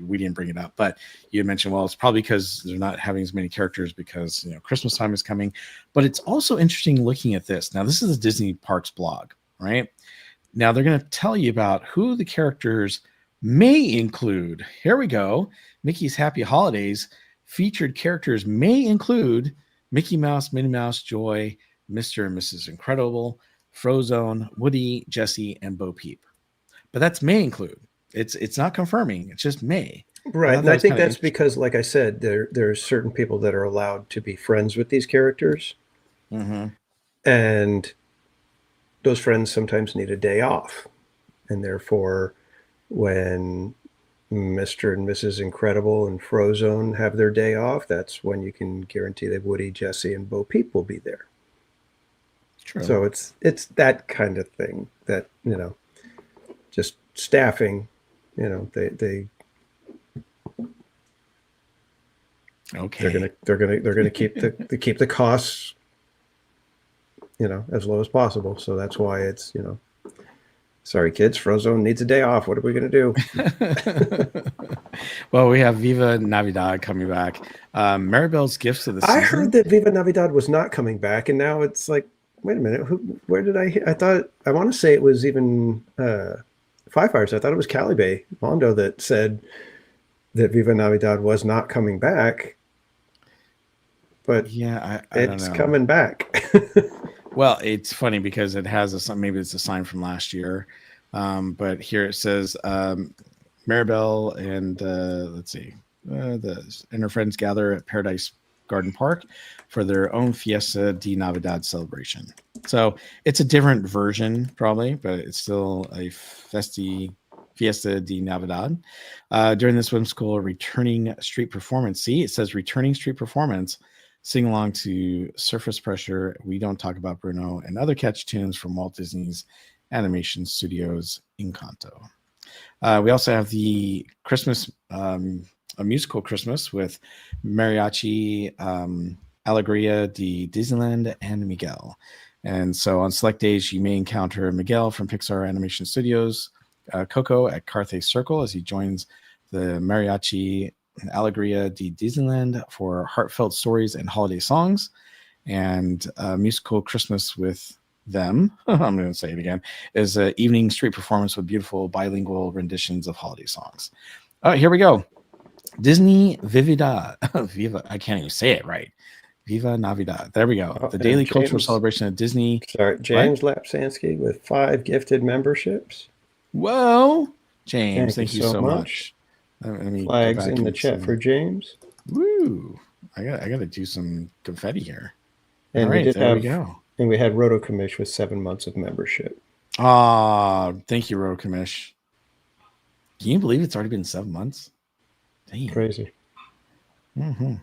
we didn't bring it up, but you mentioned, well, it's probably because they're not having as many characters because Christmas time is coming. But it's also interesting looking at this. Now, this is the Disney Parks blog, right? Now they're going to tell you about who the characters may include. Here we go. Mickey's Happy Holidays featured characters may include Mickey Mouse, Minnie Mouse, Joy, Mr. and Mrs. Incredible, Frozone, Woody, Jessie, and Bo Peep. But that's may include. It's not confirming. It's just may. Right. And I think that's because, like I said, there's certain people that are allowed to be friends with these characters. Mm-hmm. And those friends sometimes need a day off. And therefore, when Mr. and Mrs. Incredible and Frozone have their day off, that's when you can guarantee that Woody, Jessie, and Bo Peep will be there. True. So it's that kind of thing that, just staffing, they okay. They're gonna keep the costs, as low as possible. So that's why it's, sorry kids, Frozone needs a day off. What are we gonna do? Well, we have Viva Navidad coming back. Maribel's Gifts of the Season. I heard that Viva Navidad was not coming back, and now it's like, wait a minute, where did I want to say it was even Five Fires. I thought it was Calibe Mondo that said that Viva Navidad was not coming back. But yeah, it's coming back. Well, it's funny because it has maybe it's a sign from last year. But here it says Maribel and let's see, and her friends gather at Paradise Garden Park for their own Fiesta de Navidad celebration. So it's a different version, probably, but it's still a Fiesta de Navidad. During this whimsical returning street performance, see, it says returning street performance, sing along to Surface Pressure, We Don't Talk About Bruno, and other catchy tunes from Walt Disney's Animation Studios Encanto. We also have the Christmas, a musical Christmas with Mariachi, Alegria de Disneyland, and Miguel. And so on select days, you may encounter Miguel from Pixar Animation Studios, Coco at Carthay Circle as he joins the Mariachi Alegria de Disneyland for heartfelt stories and holiday songs, and musical Christmas with them, I'm going to say it again, is an evening street performance with beautiful bilingual renditions of holiday songs. Here we go. Disney Vivida. Viva, I can't even say it right. Viva Navidad. There we go. Oh, The daily James, cultural celebration of Disney. Sorry, James Lapsansky with 5 gifted memberships. Whoa, James, thank you so much. Let me flags in the chat for James. Woo! I got to do some confetti here. And all right, there we go. And we had Roto Commish with 7 months of membership. Thank you, Roto Commish. Can you believe it's already been 7 months? Damn. Crazy. Mm-hmm.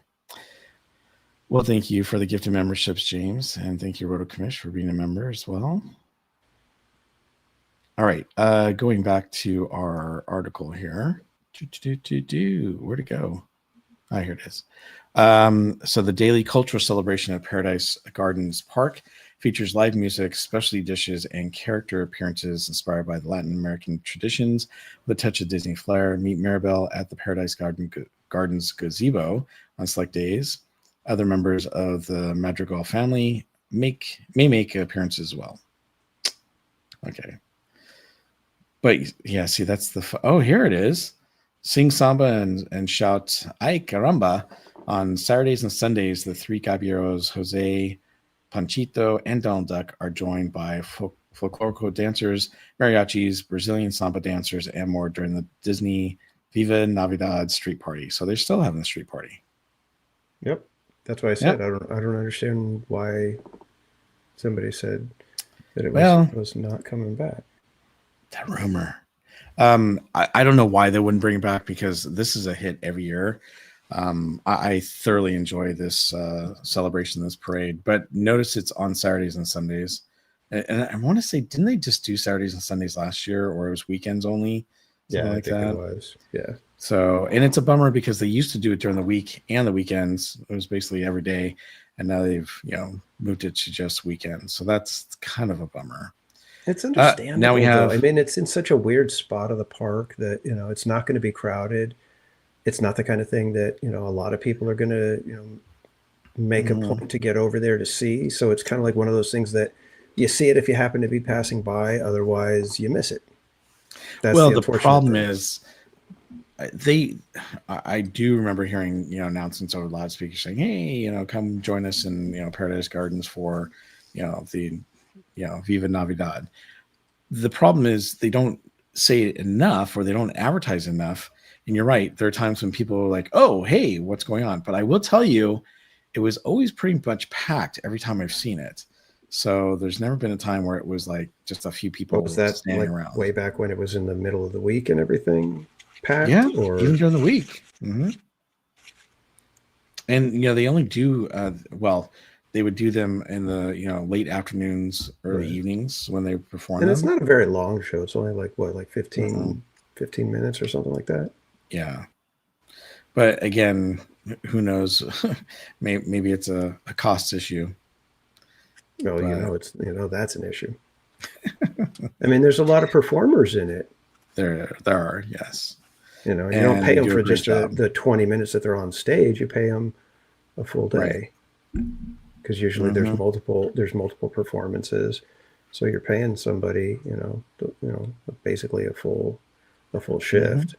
Well, thank you for the gift of memberships, James. And thank you, Roto Commish, for being a member as well. All right. Going back to our article here. Where'd it go? Here it is. So the daily cultural celebration at Paradise Gardens Park features live music, specialty dishes, and character appearances inspired by the Latin American traditions with a touch of Disney flair. Meet Maribel at the Paradise Gardens gazebo on select days. Other members of the Madrigal family may make appearances as well. Okay. But yeah, see, that's the... here it is. Sing samba and shout "Ay caramba" on Saturdays and Sundays. The 3 caballeros, Jose, Panchito, and Donald Duck, are joined by folklorico dancers, mariachis, Brazilian samba dancers, and more during the Disney Viva Navidad street party. So they're still having a street party. Yep, that's why I said I don't understand why somebody said that it was not coming back. That rumor. I don't know why they wouldn't bring it back, because this is a hit every year. I thoroughly enjoy this celebration, this parade, but notice it's on Saturdays and Sundays. And I want to say, didn't they just do Saturdays and Sundays last year, or it was weekends only? Yeah, I think it was. Yeah. So, and it's a bummer because they used to do it during the week and the weekends. It was basically every day, and now they've moved it to just weekends. So that's kind of a bummer. It's understandable. Now we have. I mean, it's in such a weird spot of the park that it's not going to be crowded. It's not the kind of thing that a lot of people are going to make a point to get over there to see. So it's kind of like one of those things that you see it if you happen to be passing by. Otherwise, you miss it. That's the problem is I do remember hearing announcements over loudspeakers saying, "Hey, come join us in Paradise Gardens for the Viva Navidad." The problem is they don't say it enough, or they don't advertise enough. And you're right. There are times when people are like, "Oh, hey, what's going on?" But I will tell you, it was always pretty much packed every time I've seen it. So there's never been a time where it was like just a few people standing around. Way back when it was in the middle of the week and everything packed? Yeah, even during the week. Mm-hmm. And they only do they would do them in the late afternoons, early evenings when they perform. And it's not a very long show. It's only like 15 minutes or something like that. Yeah. But again, who knows? Maybe it's a cost issue. Well, that's an issue. I mean, there's a lot of performers in it. There are, yes. You don't pay them for just the 20 minutes that they're on stage. You pay them a full day, because usually there's multiple performances. So you're paying somebody, basically a full shift.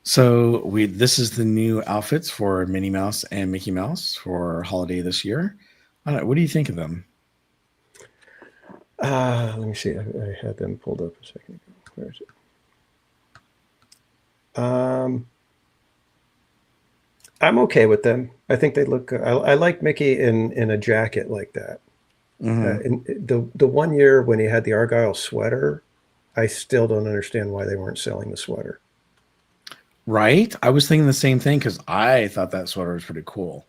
So this is the new outfits for Minnie Mouse and Mickey Mouse for holiday this year. What do you think of them? Let me see. I had them pulled up a second ago. Where is it? I'm okay with them. I think they look good. I like Mickey in a jacket like that. In the one year when he had the Argyle sweater, I still don't understand why they weren't selling the sweater. Right? I was thinking the same thing, because I thought that sweater was pretty cool.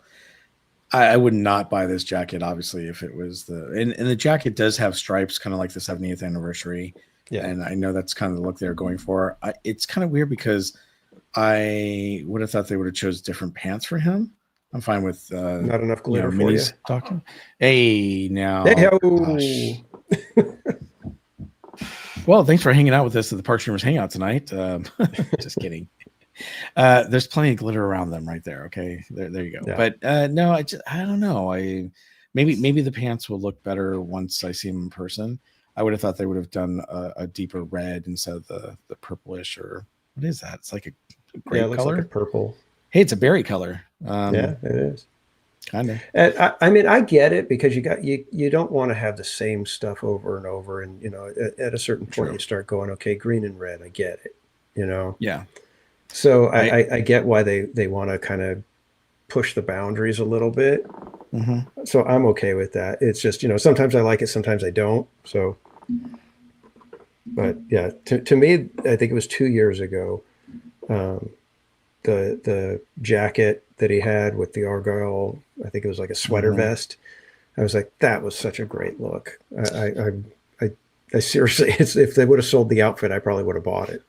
I would not buy this jacket, obviously, if it was and the jacket does have stripes, kind of like the 70th anniversary. Yeah. And I know that's kind of the look they're going for. It's kind of weird because I would have thought they would have chose different pants for him. I'm fine with Not enough glitter for you. Minnie's talking. Hey, now. Hey, Gosh. Well, thanks for hanging out with us at the Park Streamers Hangout tonight. Just kidding. There's plenty of glitter around them right there. Okay, there you go. Yeah. But no, I don't know. Maybe the pants will look better once I see them in person. I would have thought they would have done a deeper red instead of the purplish, or what is that? It's like a grape it looks color. like a purple. Hey, it's a berry color. Yeah, it is. Kind of. And I mean, I get it, because you don't want to have the same stuff over and over, and at a certain point True. you start going, okay, green and red, I get it, Yeah. So I get why they want to kind of push the boundaries a little bit. Mm-hmm. So I'm okay with that. It's just, sometimes I like it, sometimes I don't. So, but yeah, to me, I think it was 2 years ago, the jacket that he had with the Argyle, I think it was like a sweater vest. I was like, that was such a great look. I seriously, if they would have sold the outfit, I probably would have bought it.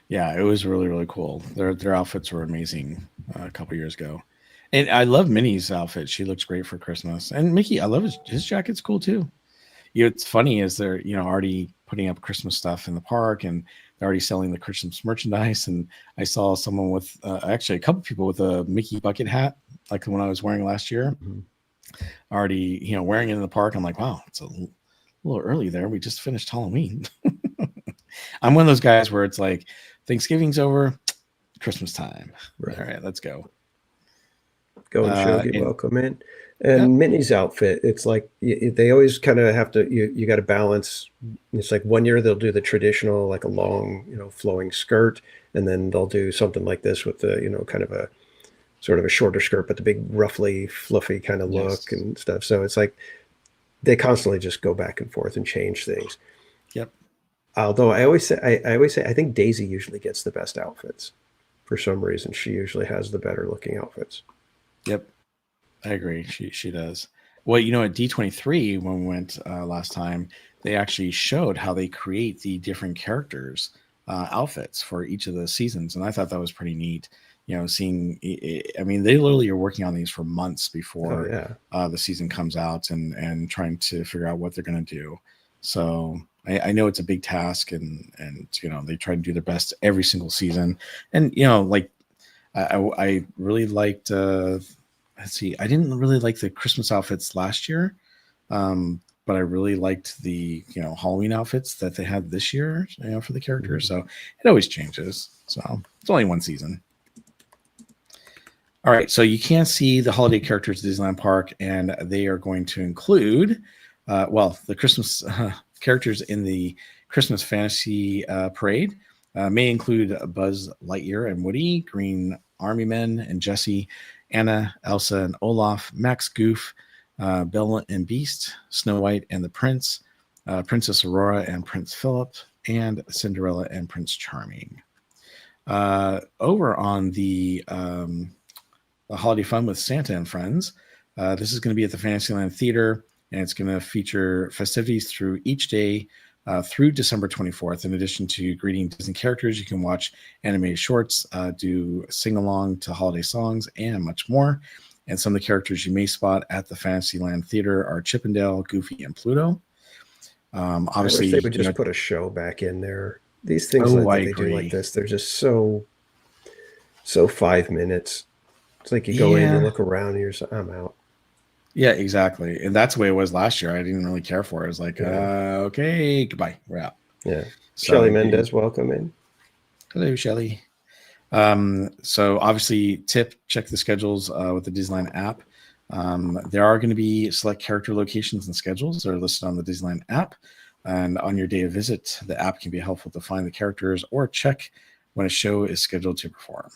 Yeah, it was really, really cool. Their outfits were amazing a couple years ago. And I love Minnie's outfit. She looks great for Christmas. And Mickey, I love his jacket's cool too. It's funny is they're already putting up Christmas stuff in the park, and they're already selling the Christmas merchandise. And I saw someone with actually a couple people with a Mickey bucket hat, like the one I was wearing last year, already wearing it in the park. I'm like, wow, it's a little early there. We just finished Halloween. I'm one of those guys where it's like Thanksgiving's over, Christmas time. Right. All right, let's go. Go and show, get welcome in. And Minnie's outfit, it's like they always kind of have to, you got to balance. It's like one year they'll do the traditional, like a long, flowing skirt, and then they'll do something like this with the, kind of a sort of a shorter skirt, but the big, roughly fluffy kind of look and stuff. So it's like they constantly just go back and forth and change things. Yep. Although I always say, I think Daisy usually gets the best outfits. For some reason, she usually has the better looking outfits. Yep. I agree. She does. Well, at D23, when we went last time, they actually showed how they create the different characters' outfits for each of the seasons. And I thought that was pretty neat. Seeing, I mean, they literally are working on these for months before the season comes out and trying to figure out what they're going to do. So I know it's a big task, and they try to do their best every single season. And, like I really liked, let's see, I didn't really like the Christmas outfits last year, but I really liked the Halloween outfits that they had this year, for the characters. So it always changes. So it's only one season. All right, so you can see the holiday characters at Disneyland Park, and they are going to include, the Christmas characters in the Christmas Fantasy Parade may include Buzz Lightyear and Woody, Green Army Men and Jesse, Anna, Elsa, and Olaf, Max Goof, Bella and Beast, Snow White and the Prince, Princess Aurora and Prince Philip, and Cinderella and Prince Charming. Over on the Holiday Fun with Santa and Friends, this is going to be at the Fantasyland Theater, and it's going to feature festivities through each day through December 24th. In addition to greeting Disney characters, you can watch animated shorts, do sing-along to holiday songs, and much more. And some of the characters you may spot at the Fantasyland Theater are Chippendale, Goofy, and Pluto. Obviously, I wish they would just put a show back in there. These things that they do like this, they're just so 5 minutes. It's like you go in, you look around, and you're just, I'm out. Yeah, exactly. And that's the way it was last year. I didn't really care for it. I was like, okay, goodbye. We're out. Yeah. So, Shelly Mendez, welcome in. Hello, Shelly. So obviously, check the schedules with the Disneyland app. There are going to be select character locations and schedules that are listed on the Disneyland app. And on your day of visit, the app can be helpful to find the characters or check when a show is scheduled to perform.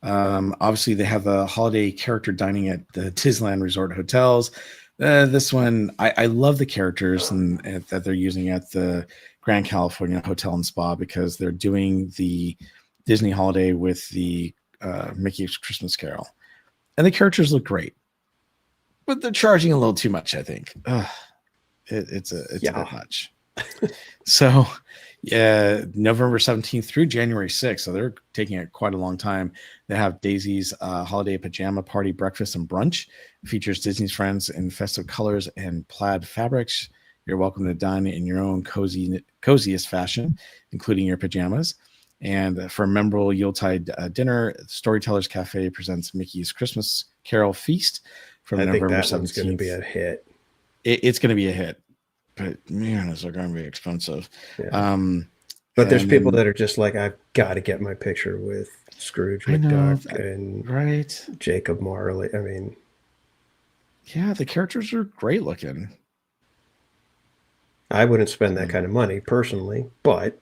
Obviously, they have a holiday character dining at the Disneyland Resort hotels. This one, I love the characters that they're using at the Grand California Hotel and Spa, because they're doing the Disney holiday with the Mickey's Christmas Carol. and the characters look great, but they're charging a little too much, I think. It's a bit much. So, yeah, November 17th through January 6th. So they're taking it quite a long time. They have Daisy's holiday pajama party breakfast and brunch. It features Disney's friends in festive colors and plaid fabrics. You're welcome to dine in your own coziest fashion, including your pajamas. And for a memorable Yuletide dinner, Storytellers Cafe presents Mickey's Christmas Carol Feast from November 17th. One's going to be a hit. It's going to be a hit. But man, is it going to be expensive? Yeah. But there's people that are just like, I've got to get my picture with Scrooge McDuck and Jacob Marley. I mean, yeah, the characters are great looking. I wouldn't spend that kind of money personally, but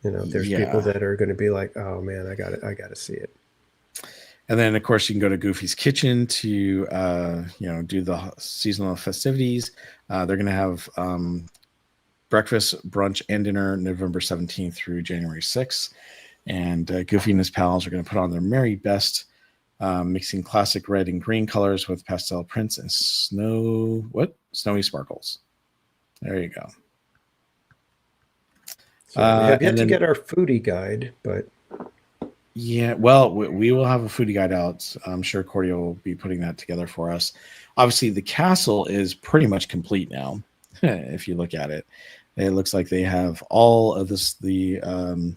there's people that are going to be like, oh man, I got to see it. And then, of course, you can go to Goofy's Kitchen to, do the seasonal festivities. They're going to have breakfast, brunch, and dinner November 17th through January 6th. And Goofy and his pals are going to put on their merry best, mixing classic red and green colors with pastel prints and snowy sparkles. There you go. So we have yet to get our foodie guide, but... Yeah, well, we will have a foodie guide out. I'm sure Cordy will be putting that together for us. Obviously, the castle is pretty much complete now. If you look at it, it looks like they have all of the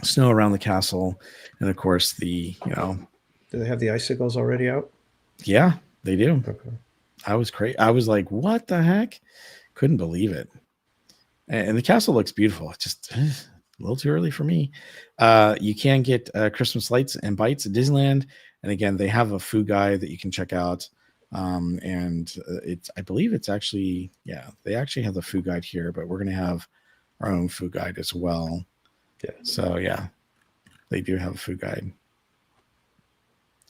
snow around the castle, and of course the Do they have the icicles already out? Yeah, they do. Okay. I was like, what the heck? Couldn't believe it. And the castle looks beautiful. It's just a little too early for me. You can get Christmas lights and bites at Disneyland. And again, they have a food guide that you can check out. I believe it's actually, they actually have the food guide here, but we're going to have our own food guide as well. Yeah. So yeah, they do have a food guide.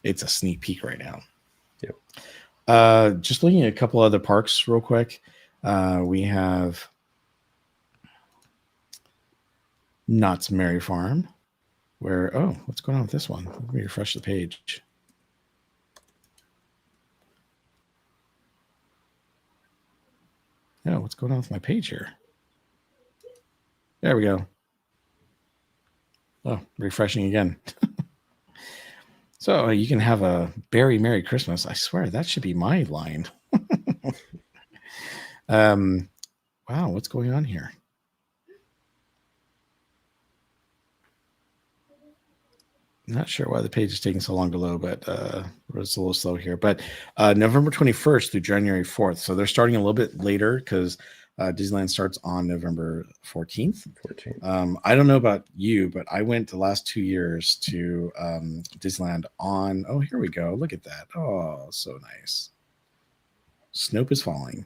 It's a sneak peek right now. Yep. Just looking at a couple other parks real quick. We have Knott's Merry Farm, where, what's going on with this one? Let me refresh the page. Oh, what's going on with my page here? There we go. Oh, refreshing again. So you can have a very Merry Christmas. I swear that should be my line. Wow, what's going on here? Not sure why the page is taking so long to load, but it's a little slow here. But November 21st through January 4th. So they're starting a little bit later because Disneyland starts on November 14th. I don't know about you, but I went the last 2 years to Disneyland on, here we go. Look at that. Oh, so nice. Snoop is falling.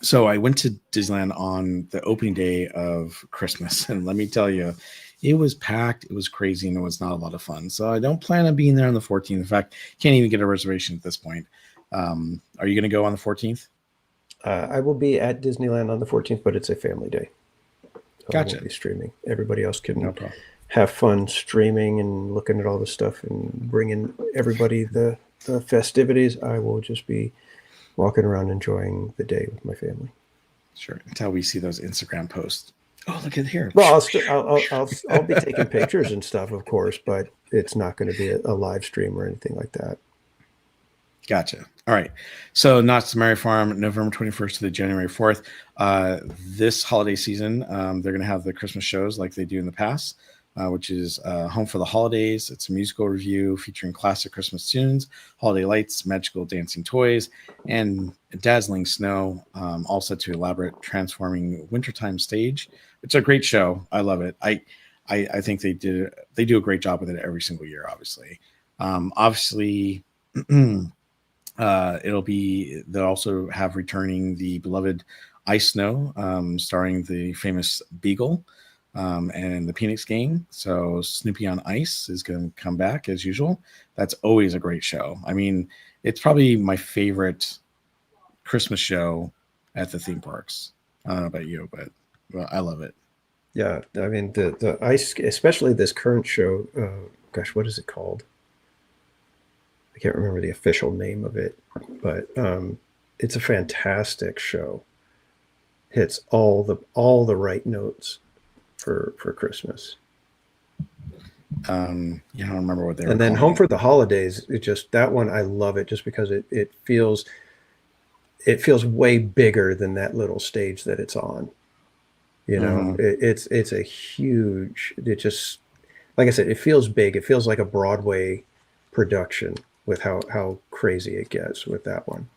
So I went to Disneyland on the opening day of Christmas. And let me tell you, it was packed, it was crazy, and it was not a lot of fun. So I don't plan on being there on the 14th. In fact, can't even get a reservation at this point. Are you going to go on the 14th? I will be at Disneyland on the 14th, but it's a family day. So gotcha. I won't be streaming. Everybody else can have fun streaming and looking at all the stuff and bringing everybody the festivities. I will just be walking around enjoying the day with my family. Sure. Until we see those Instagram posts. Oh, look at here. Well, I'll be taking pictures and stuff, of course, but it's not going to be a live stream or anything like that. Gotcha. All right. So Knott's Merry Farm, November 21st to the January 4th. This holiday season, they're going to have the Christmas shows like they do in the past, which is Home for the Holidays. It's a musical review featuring classic Christmas tunes, holiday lights, magical dancing toys, and dazzling snow, all set to elaborate transforming wintertime stage. It's a great show. I love it. I think they do a great job with it every single year, obviously. They'll also have returning the beloved Ice Snow, starring the famous Beagle and the Peanuts Gang. So Snoopy on Ice is going to come back as usual. That's always a great show. I mean, it's probably my favorite Christmas show at the theme parks. I don't know about you, but I love it. Yeah, I mean the ice, especially this current show. Gosh, what is it called? can't remember the official name of it, but it's a fantastic show. Hits all the right notes for Christmas. Yeah, I don't remember what they were And then calling Home it. for the Holidays, it just, that one I love it just because it feels way bigger than that little stage that it's on. You know, it's a huge, it just, like I said, it feels big. It feels like a Broadway production with how crazy it gets with that one.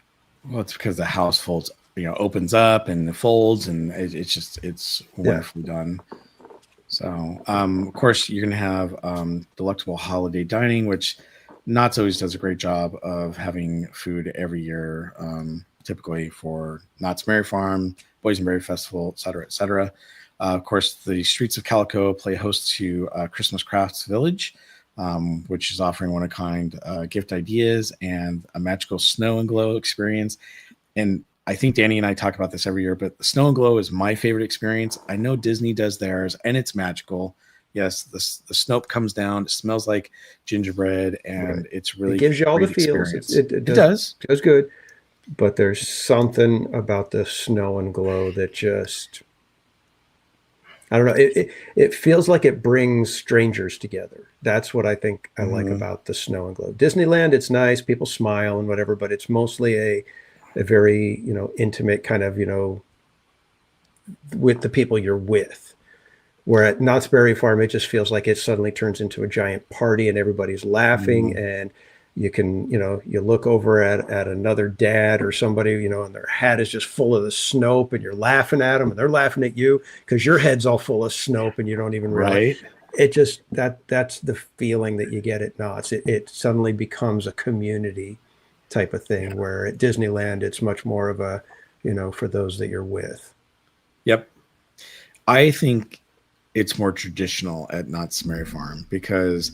Well, it's because the house folds, opens up and it folds, and it's wonderfully done. So, of course, you're going to have delectable holiday dining, which Knott's always does a great job of having food every year, typically for Knott's Merry Farm, Boysenberry Festival, et cetera, et cetera. Of course, the Streets of Calico play host to Christmas Crafts Village, which is offering one-of-a-kind gift ideas and a magical snow and glow experience. And I think Danny and I talk about this every year, but the snow and glow is my favorite experience. I know Disney does theirs, and it's magical. Yes, the snow comes down. It smells like gingerbread, and it's really it gives you all the feels. It does good, but there's something about the snow and glow that just, I don't know. It feels like it brings strangers together. That's what I think I like about the snow and glow. Disneyland, it's nice, people smile and whatever, but it's mostly a very, intimate kind of, with the people you're with. Where at Knott's Berry Farm, it just feels like it suddenly turns into a giant party and everybody's laughing, and you can, you look over at another dad or somebody, and their hat is just full of the Snope, and you're laughing at them and they're laughing at you because your head's all full of Snope and you don't even realize. Right. It just, that's the feeling that you get at Knott's. It suddenly becomes a community type of thing, where at Disneyland, it's much more of a, for those that you're with. Yep. I think it's more traditional at Knott's Merry Farm because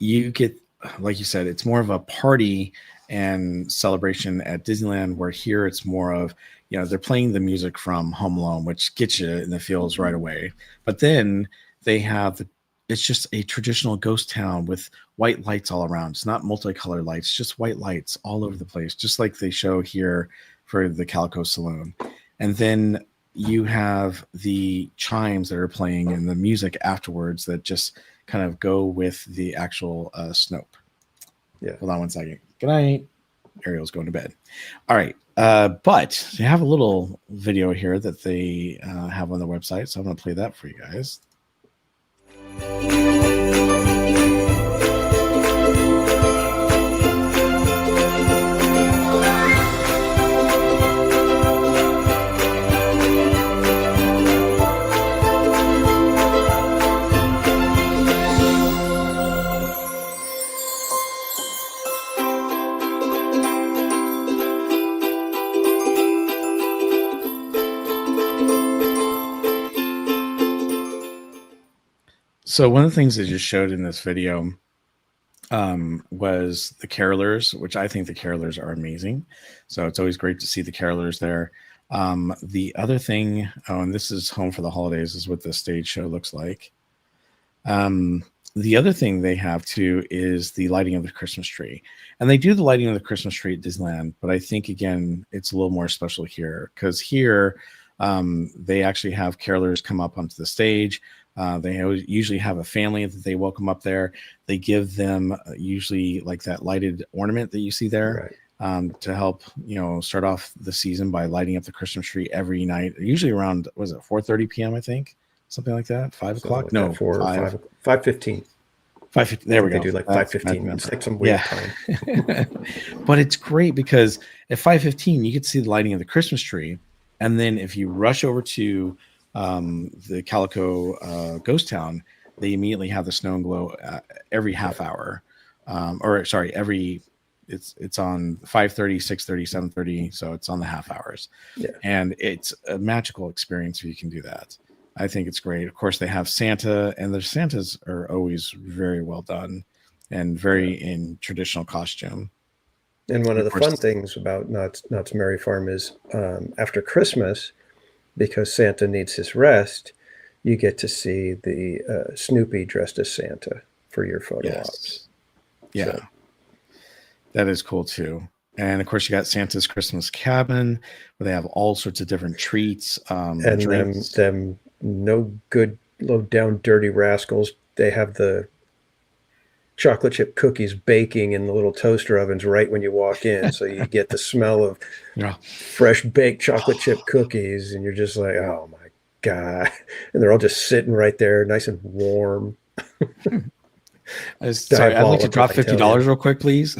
you get, like you said, it's more of a party and celebration at Disneyland, where here it's more of, they're playing the music from Home Alone, which gets you in the feels right away. But then they have it's just a traditional ghost town with white lights all around. It's not multicolored lights, just white lights all over the place, just like they show here for the Calico Saloon. And then you have the chimes that are playing and the music afterwards that just kind of go with the actual Snope. Yeah. Hold on one second. Good night. Ariel's going to bed. All right. But they have a little video here that they have on the website. So I'm going to play that for you guys. So one of the things they just showed in this video was the carolers, which I think the carolers are amazing. So it's always great to see the carolers there. The other thing, and this is Home for the Holidays, is what the stage show looks like. The other thing they have too is the lighting of the Christmas tree. And they do the lighting of the Christmas tree at Disneyland, but I think, again, it's a little more special here because here they actually have carolers come up onto the stage. They usually have a family that they welcome up there. They give them usually like that lighted ornament that you see there, to help, start off the season by lighting up the Christmas tree every night, usually around, was it 4:30 p.m. I think, something like that. 5 o'clock. Like no, 5:15. 5:15. There we go. They do like 5:15. It's like some weird time. But it's great because at 5:15 you get to see the lighting of the Christmas tree, and then if you rush over to the Calico Ghost Town, they immediately have the snow and glow every half hour, it's on 5:30, 6:30, 7:30, so it's on the half hours. And it's a magical experience if you can do that. I think it's great. Of course, they have Santa, and the Santas are always very well done and very in traditional costume. And one of the fun things about Knott's Merry Farm is after Christmas, because Santa needs his rest, you get to see the Snoopy dressed as Santa for your photo ops. Yeah. That is cool too. And of course, you got Santa's Christmas Cabin, where they have all sorts of different treats, And drinks. them no good, low down, dirty rascals. They have the chocolate chip cookies baking in the little toaster ovens right when you walk in, so you get the smell of Yeah, fresh baked chocolate chip cookies, and you're just like, oh my god! And they're all just sitting right there, nice and warm. sorry, I'd like to Diabolical, drop I tell you. $50 real quick, please.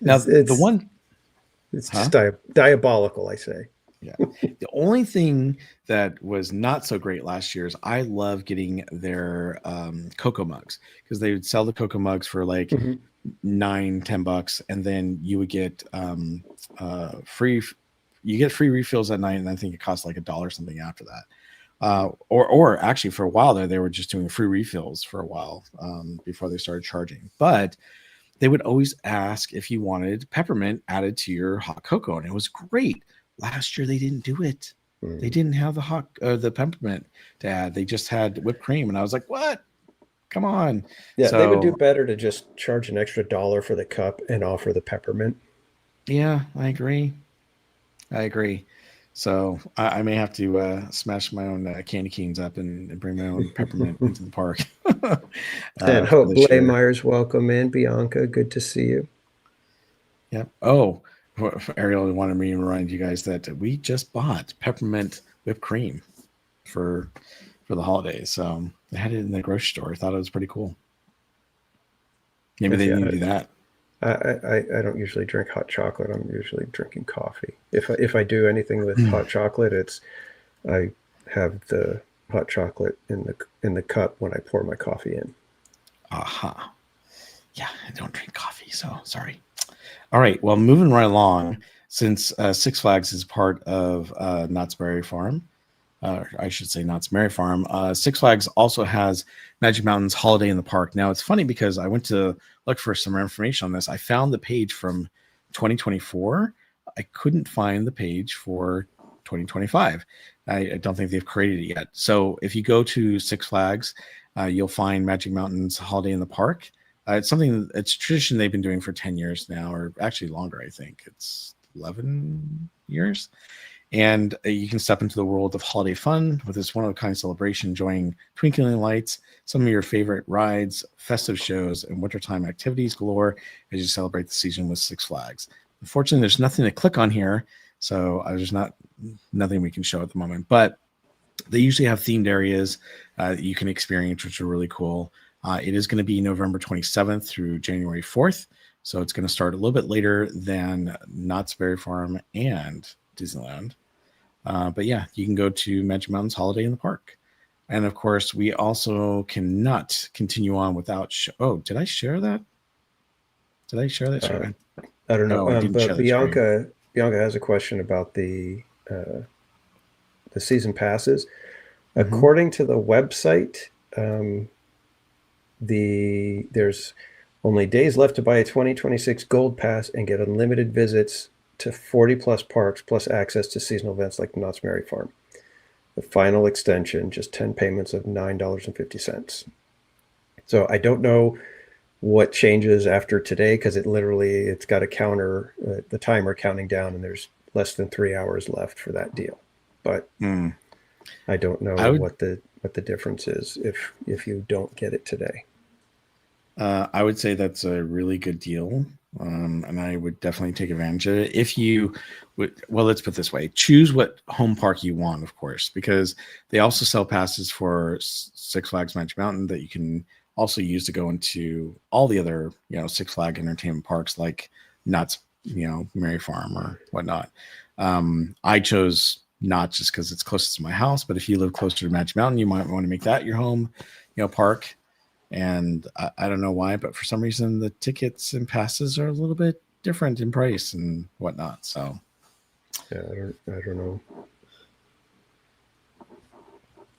Now, It's the it's one, it's huh? just diabolical, I say. Yeah. The only thing that was not so great last year is I love getting their cocoa mugs, because they would sell the cocoa mugs for like Mhm. 9, $10, and then you would get free. You get free refills at night, and I think it costs like $1 something after that. Or actually, for a while there, they were just doing free refills for a while before they started charging. But they would always ask if you wanted peppermint added to your hot cocoa, and it was great. Last year they didn't do it. They Mm. didn't have the peppermint to add. They just had whipped cream, and I was like, "What? Come on!" Yeah, they would do So better to just charge an extra dollar for the cup and offer the peppermint. yeah, I agree. I agree. So I may have to smash my own candy canes up and bring my own peppermint into the park And for Hope this year. Blaymeyer's welcome in. Bianca, good to see you. Yep. Oh, Ariel wanted me to remind you guys that we just bought peppermint whipped cream for the holidays. So they had it in the grocery store. I thought it was pretty cool. Maybe Yes, they yeah. need to do that. I don't usually drink hot chocolate. I'm usually drinking coffee. If I do anything with hot chocolate, it's I have the hot chocolate in the cup when I pour my coffee in. Aha. Yeah, I don't drink coffee, so sorry. All right. Well, moving right along, since Six Flags is part of Knott's Berry Farm, I should say Knott's Merry Farm. Six Flags also has Magic Mountain's Holiday in the Park. Now it's funny because I went to look for some information on this. I found the page from 2024. I couldn't find the page for 2025. I don't think they've created it yet. So if you go to Six Flags, you'll find Magic Mountain's Holiday in the Park. It's a tradition they've been doing for 10 years now, or actually longer. I think it's 11 years. And you can step into the world of holiday fun with this one-of-a-kind celebration, enjoying twinkling lights, some of your favorite rides, festive shows, and wintertime activities galore as you celebrate the season with Six Flags. Unfortunately, there's nothing to click on here, so there's nothing we can show at the moment. But they usually have themed areas that you can experience, which are really cool. It is going to be November 27th through January 4th, so it's going to start a little bit later than Knott's Berry Farm and Disneyland. But yeah, you can go to Magic Mountain's Holiday in the Park. And of course, we also cannot continue on without. Oh, did I share that? Did I share that screen? I don't know, No, I didn't share but that screen. Bianca has a question about the season passes. Mm-hmm. According to the website, there's only days left to buy a 2026 Gold Pass and get unlimited visits to 40 plus parks, plus access to seasonal events like Knott's Merry Farm. The final extension, just 10 payments of $9.50. So I don't know what changes after today, because it's got a counter, the timer counting down, and there's less than 3 hours left for that deal. But I don't know I would what the difference is if you don't get it today. I would say that's a really good deal. And I would definitely take advantage of it. If you would, well, let's put it this way: choose what home park you want, of course, because they also sell passes for Six Flags Magic Mountain that you can also use to go into all the other, Six Flag entertainment parks like Knott's, Merry Farm or whatnot. I chose not just because it's closest to my house, but if you live closer to Magic Mountain, you might want to make that your home, park. And I don't know why, but for some reason the tickets and passes are a little bit different in price and whatnot. So Yeah, I don't know.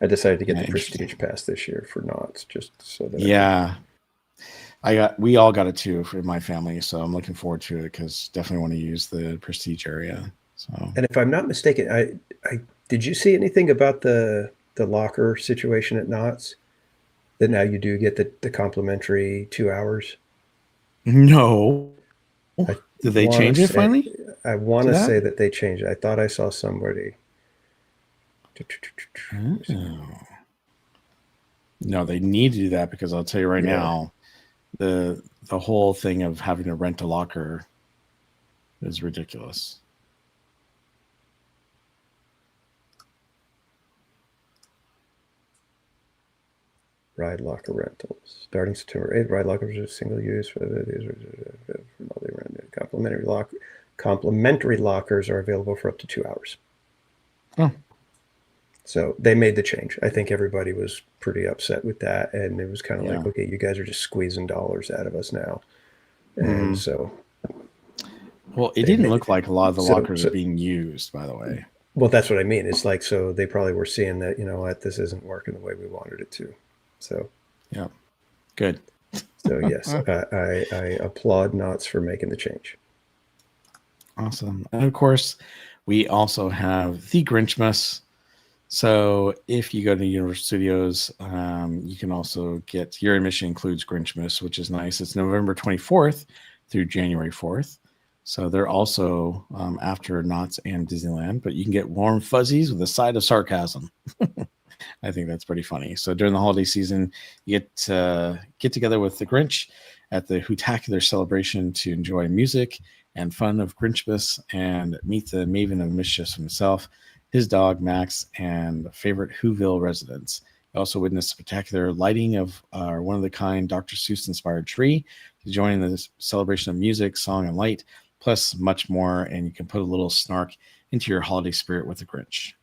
I decided to get yeah, the Prestige Pass this year for Knott's, just so that we all got it too for my family, so I'm looking forward to it because definitely want to use the Prestige area. So, and if I'm not mistaken, I did you see anything about the locker situation at Knott's? That now you do get the complimentary 2 hours? no, I Did they want to change it say finally I want to to that? say that they changed it. I thought I saw somebody. Oh. No, they need to do that because I'll tell you right now, the whole thing of having to rent a locker is ridiculous. Ride locker rentals starting September 8th. Ride lockers are single use for complimentary lockers are available for up to 2 hours. Oh. So they made the change. I think everybody was pretty upset with that, and it was kind of like, okay, you guys are just squeezing dollars out of us now, and so. Well, it didn't look like a lot of the lockers are being used, by the way. Well, that's what I mean. It's like, so they probably were seeing that, you know what, this isn't working the way we wanted it to. So, yeah, good. So yes, I applaud Knott's for making the change. Awesome. And of course, we also have the Grinchmas. So if you go to Universal Studios, you can also get your admission includes Grinchmas, which is nice. It's November 24th through January 4th. So they're also after Knott's and Disneyland, but you can get warm fuzzies with a side of sarcasm. I think that's pretty funny. So during the holiday season, you get together with the Grinch at the Hoot-tacular celebration to enjoy music and fun of Grinchmas and meet the maven of mischief himself, his dog Max, and favorite Whoville residents. You also witness spectacular lighting of our one-of-the-kind Dr. Seuss-inspired tree to join in the celebration of music, song, and light, plus much more. And you can put a little snark into your holiday spirit with the Grinch.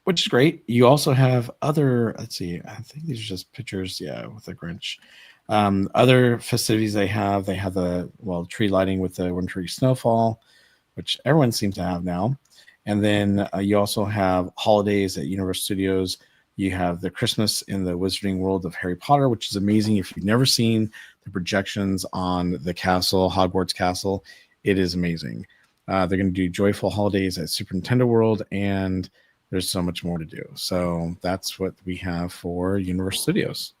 Which is great. You also have other, let's see, I think these are just pictures, with the Grinch. Other festivities they have the, tree lighting with the wintry snowfall, which everyone seems to have now. And then you also have holidays at Universal Studios. You have the Christmas in the Wizarding World of Harry Potter, which is amazing. If you've never seen the projections on the castle, Hogwarts Castle, it is amazing. They're going to do joyful holidays at Super Nintendo World, and there's so much more to do. So that's what we have for Universal Studios.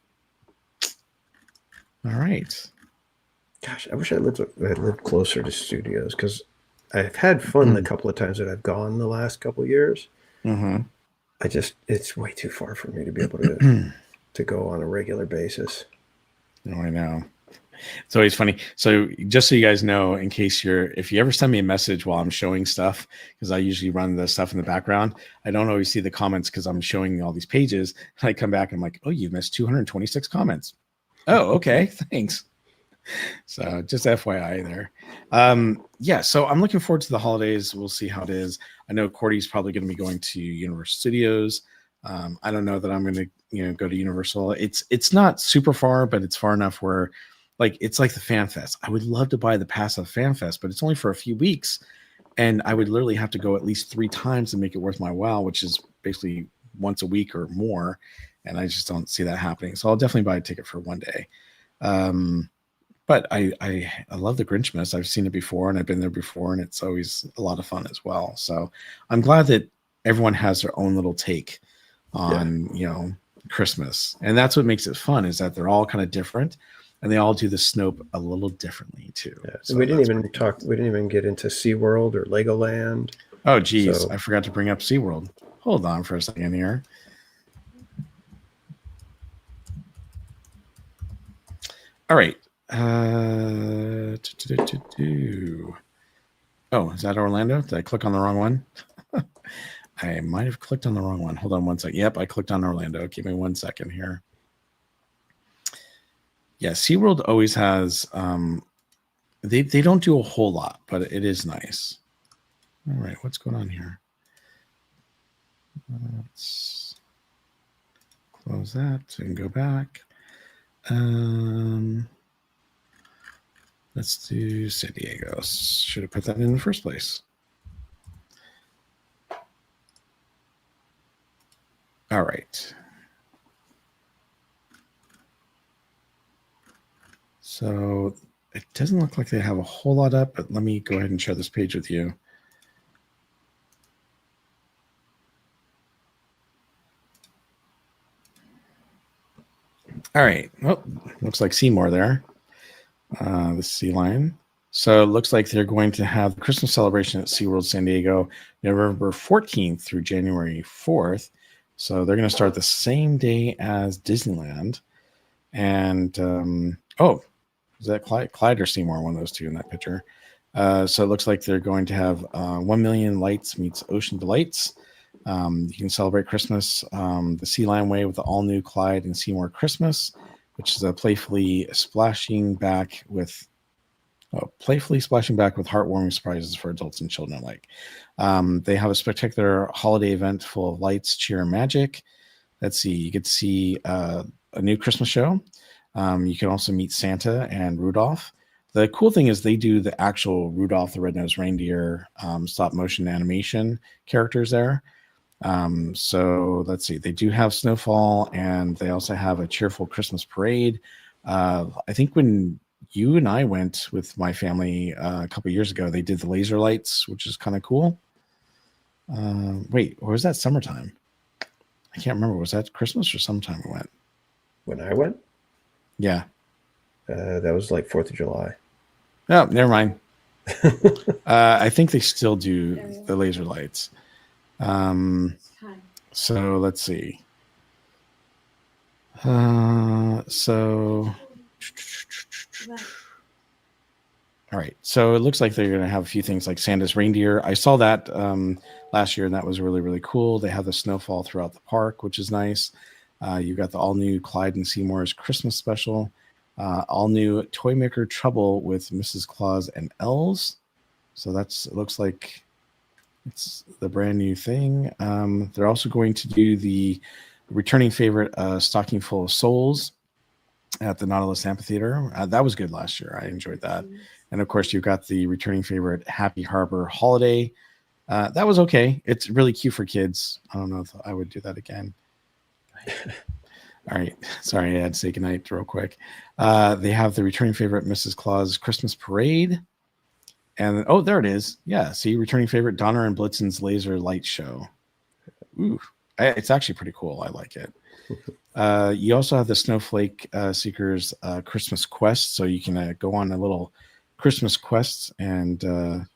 All right. Gosh, I wish I lived closer to studios, because I've had fun the couple of times that I've gone the last couple of years. It's way too far for me to be able to go on a regular basis. Oh, I know. It's always funny. So just so you guys know, in case if you ever send me a message while I'm showing stuff, because I usually run the stuff in the background, I don't always see the comments because I'm showing all these pages. And I come back and I'm like, oh, you missed 226 comments. Oh, okay. Thanks. So just FYI there. So I'm looking forward to the holidays. We'll see how it is. I know Cordy's probably going to be going to Universal Studios. I don't know that I'm going to, go to Universal. It's not super far, but it's far enough where it's like the Fan Fest. I would love to buy the pass of Fan Fest, but it's only for a few weeks. And I would literally have to go at least 3 times to make it worth my while, which is basically once a week or more. And I just don't see that happening. So I'll definitely buy a ticket for one day. But I love the Grinchmas. I've seen it before and I've been there before, and it's always a lot of fun as well. So I'm glad that everyone has their own little take on, Christmas. And that's what makes it fun, is that they're all kind of different. And they all do the Snope a little differently too. Yeah. So we didn't even get into SeaWorld or Legoland. Oh, geez. I forgot to bring up SeaWorld. Hold on for a second here. All right. Oh, is that Orlando? Did I click on the wrong one? I might have clicked on the wrong one. Hold on one second. Yep, I clicked on Orlando. Give me 1 second here. Yeah, SeaWorld always has they don't do a whole lot, but it is nice. All right, what's going on here? Let's close that and go back. Let's do San Diego. Should have put that in the first place. All right. So it doesn't look like they have a whole lot up, but let me go ahead and share this page with you. All right. Well, looks like Seymour there. the sea lion. So it looks like they're going to have the Christmas celebration at SeaWorld San Diego November 14th through January 4th. So they're going to start the same day as Disneyland. And is that Clyde or Seymour? One of those two in that picture. So it looks like they're going to have 1 Million Lights meets Ocean Delights. You can celebrate Christmas the Sea Lion way with the all new Clyde and Seymour Christmas, which is a playfully splashing back with heartwarming surprises for adults and children alike. They have a spectacular holiday event full of lights, cheer, and magic. Let's see, you get to see a new Christmas show. You can also meet Santa and Rudolph. The cool thing is they do the actual Rudolph the Red-Nosed Reindeer stop motion animation characters there. So let's see, they do have Snowfall, and they also have a cheerful Christmas parade. I think when you and I went with my family a couple years ago, they did the laser lights, which is kind of cool. Wait, or was that summertime? I can't remember. Was that Christmas or sometime we went? When I went? Yeah. That was like 4th of July. Oh, never mind. I think they still do the laser lights. So let's see. All right. So it looks like they're going to have a few things like Santa's reindeer. I saw that last year, and that was really, really cool. They have the snowfall throughout the park, which is nice. You've got the all-new Clyde and Seymour's Christmas special. All-new Toy Maker Trouble with Mrs. Claus and Elves. So it looks like it's the brand new thing. They're also going to do the returning favorite Stocking Full of Souls at the Nautilus Amphitheater. That was good last year. I enjoyed that. And of course, you've got the returning favorite Happy Harbor Holiday. That was okay. It's really cute for kids. I don't know if I would do that again. All right. Sorry, I had to say goodnight real quick. They have the returning favorite Mrs. Claus Christmas Parade. And there it is. Yeah. See, returning favorite Donner and Blitzen's Laser Light Show. Ooh, it's actually pretty cool. I like it. You also have the Snowflake Seekers Christmas Quest. So you can go on a little Christmas quest and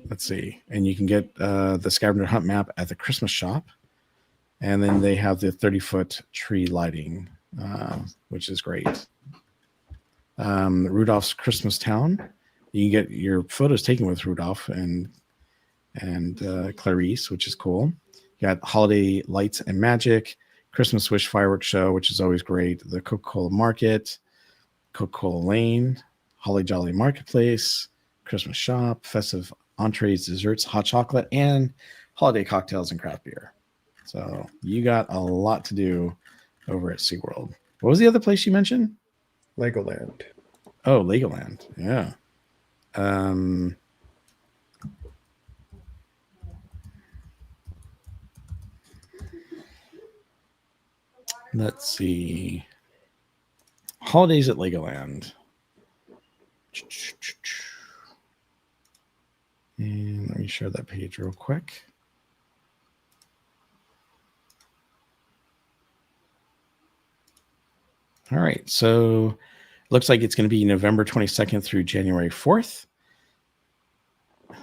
let's see. And you can get the scavenger hunt map at the Christmas shop. And then they have the 30-foot tree lighting, which is great. Rudolph's Christmas Town. You can get your photos taken with Rudolph and Clarice, which is cool. You got Holiday Lights and Magic, Christmas Wish Fireworks Show, which is always great. The Coca-Cola Market, Coca-Cola Lane, Holly Jolly Marketplace, Christmas Shop, Festive Entrees, Desserts, Hot Chocolate, and Holiday Cocktails and Craft Beer. So you got a lot to do over at SeaWorld. What was the other place you mentioned? Legoland. Oh, Legoland. Yeah. Let's see. Holidays at Legoland. And let me share that page real quick. All right. So looks like it's going to be November 22nd through January 4th.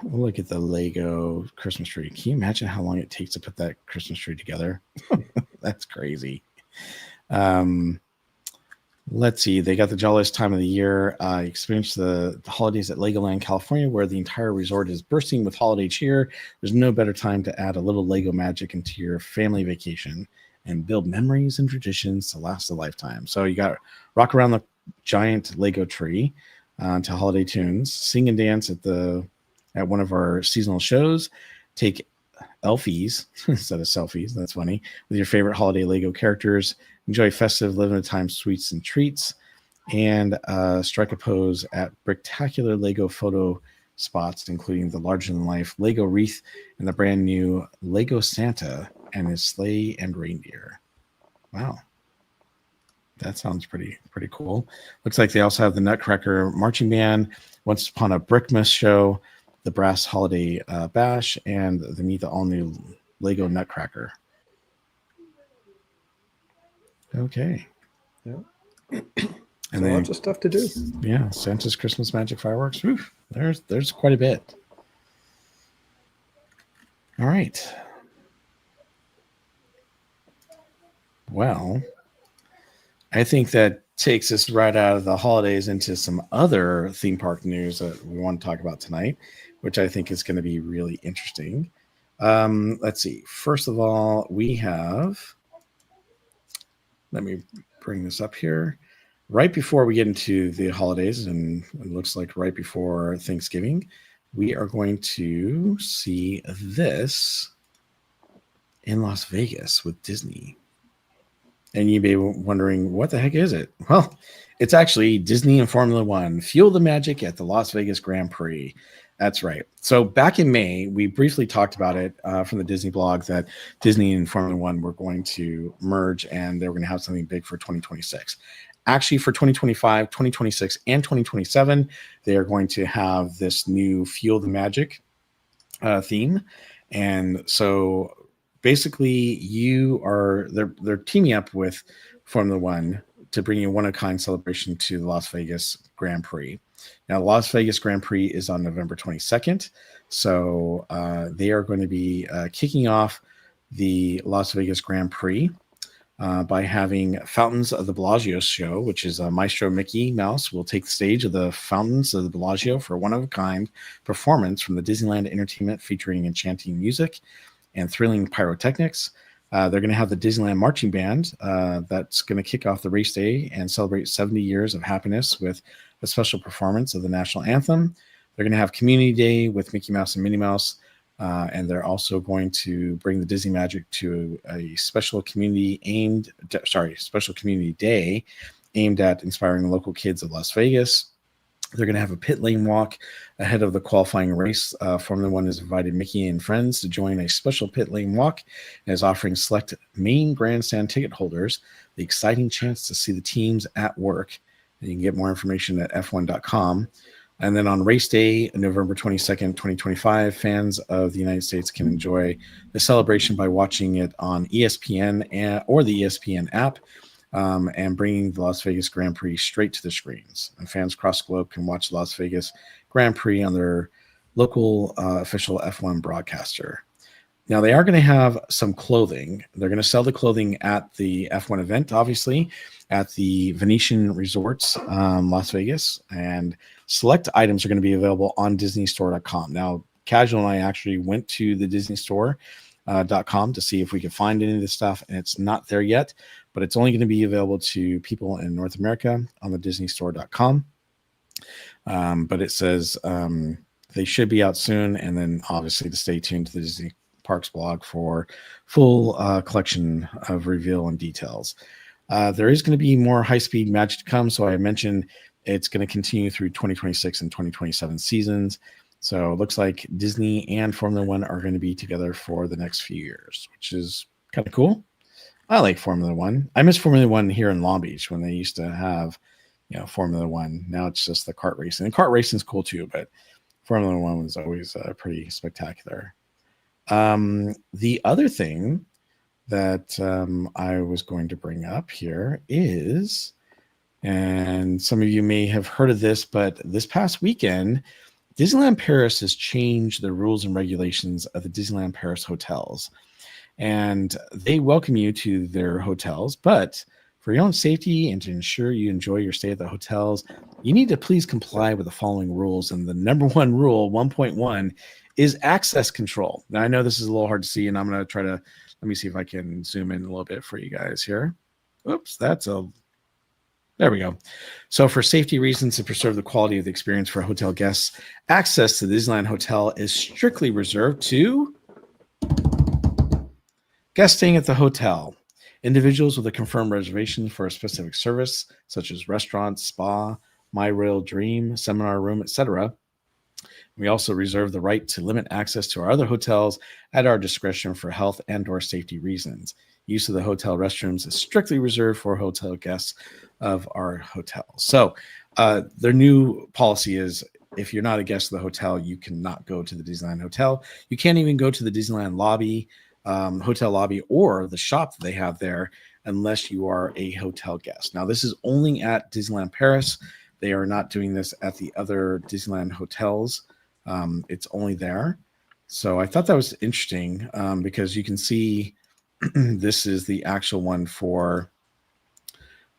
We'll look at the Lego Christmas tree. Can you imagine how long it takes to put that Christmas tree together? That's crazy. Let's see. They got the jolliest time of the year. Experience the holidays at Legoland, California, where the entire resort is bursting with holiday cheer. There's no better time to add a little Lego magic into your family vacation and build memories and traditions to last a lifetime. So you got rock around the giant Lego tree to holiday tunes, sing and dance at one of our seasonal shows, take selfies instead of selfies. That's funny. With your favorite holiday Lego characters, enjoy festive limited time sweets and treats, and strike a pose at spectacular Lego photo spots, including the larger than life Lego wreath and the brand new Lego Santa and his sleigh and reindeer. Wow. That sounds pretty cool. Looks like they also have the Nutcracker Marching Band, Once Upon a Brickmas show, the Brass Holiday Bash, and the Meet the all-new Lego Nutcracker. Okay. Yeah. And so then lots of stuff to do. Yeah, Santa's Christmas magic fireworks. Oof, there's quite a bit. All right. Well, I think that takes us right out of the holidays into some other theme park news that we want to talk about tonight, which I think is going to be really interesting. Let's see. First of all, we have. Let me bring this up here. Right before we get into the holidays, and it looks like right before Thanksgiving, we are going to see this in Las Vegas with Disney. And you may be wondering, what the heck is it? Well, it's actually Disney and Formula One. Fuel the magic at the Las Vegas Grand Prix. That's right. So back in May, we briefly talked about it from the Disney blog that Disney and Formula One were going to merge and they were going to have something big for 2026. Actually, for 2025, 2026, and 2027, they are going to have this new Fuel the Magic theme. And so basically they're teaming up with Formula One to bring a one-of-a-kind celebration to the Las Vegas Grand Prix. Now, the Las Vegas Grand Prix is on November 22nd. So they are going to be kicking off the Las Vegas Grand Prix by having Fountains of the Bellagio show, which is Maestro Mickey Mouse will take the stage of the Fountains of the Bellagio for a one-of-a-kind performance from the Disneyland Entertainment featuring enchanting music and thrilling pyrotechnics. They're going to have the Disneyland Marching Band that's going to kick off the race day and celebrate 70 years of happiness with a special performance of the national anthem. They're going to have Community Day with Mickey Mouse and Minnie Mouse. And they're also going to bring the Disney Magic to a special community day aimed at inspiring local kids of Las Vegas. They're going to have a pit lane walk ahead of the qualifying race. Formula One has invited Mickey and friends to join a special pit lane walk and is offering select main grandstand ticket holders the exciting chance to see the teams at work. And you can get more information at f1.com. And then on race day, November 22nd, 2025, fans of the United States can enjoy the celebration by watching it on ESPN or the ESPN app and bringing the Las Vegas Grand Prix straight to the screens. And fans across the globe can watch the Las Vegas Grand Prix on their local official F1 broadcaster. Now, they are going to have some clothing. They're going to sell the clothing at the F1 event, obviously, at the Venetian Resorts, Las Vegas. And select items are going to be available on DisneyStore.com. Now, Casual and I actually went to the DisneyStore.com to see if we could find any of this stuff, and it's not there yet, but it's only going to be available to people in North America on the DisneyStore.com. But it says they should be out soon, and then obviously to stay tuned to the Disney Parks blog for full collection of reveal and details. There is going to be more high-speed magic to come, so I mentioned it's going to continue through 2026 and 2027 seasons. So it looks like Disney and Formula One are going to be together for the next few years, which is kind of cool. I like Formula One. I miss Formula One here in Long Beach when they used to have, Formula One. Now it's just the kart racing. And kart racing is cool too, but Formula One was always pretty spectacular. The other thing that I was going to bring up here is, and some of you may have heard of this, but this past weekend, Disneyland Paris has changed the rules and regulations of the Disneyland Paris hotels. And they welcome you to their hotels, but for your own safety and to ensure you enjoy your stay at the hotels, you need to please comply with the following rules. And the number one rule, 1.1, is access control. Now, I know this is a little hard to see, and I'm going to try to, let me see if I can zoom in a little bit for you guys here. Oops, there we go. So for safety reasons to preserve the quality of the experience for hotel guests, access to the Disneyland Hotel is strictly reserved to guests staying at the hotel, individuals with a confirmed reservation for a specific service, such as restaurant, spa, My Royal Dream, seminar room, etc. We also reserve the right to limit access to our other hotels at our discretion for health and/or safety reasons. Use of the hotel restrooms is strictly reserved for hotel guests of our hotels. So their new policy is if you're not a guest of the hotel, you cannot go to the Disneyland Hotel. You can't even go to the Disneyland lobby, hotel lobby, or the shop that they have there unless you are a hotel guest. Now, this is only at Disneyland Paris. They are not doing this at the other Disneyland hotels. It's only there. So I thought that was interesting because you can see this is the actual one for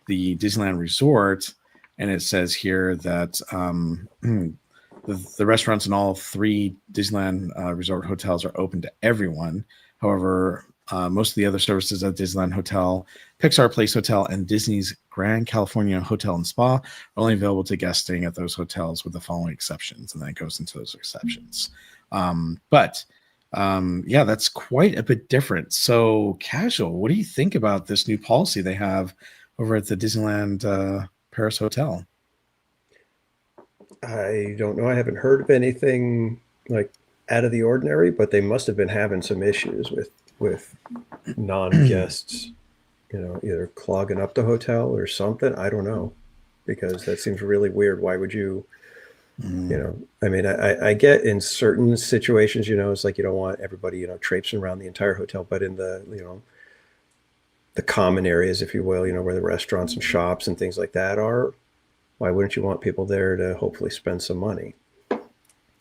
the Disneyland Resort. And it says here that the restaurants in all 3 Disneyland Resort hotels are open to everyone. However, most of the other services at Disneyland Hotel, Pixar Place Hotel, and Disney's Grand California Hotel and Spa are only available to guests staying at those hotels with the following exceptions. And then it goes into those exceptions. But that's quite a bit different. So, Casual, what do you think about this new policy they have over at the Disneyland Paris Hotel? I don't know. I haven't heard of anything like out of the ordinary, but they must have been having some issues with non-guests, either clogging up the hotel or something. I don't know, because that seems really weird. Why would you, I mean, I get in certain situations, it's like you don't want everybody, traipsing around the entire hotel, but in the common areas, if you will, where the restaurants and shops and things like that are, why wouldn't you want people there to hopefully spend some money?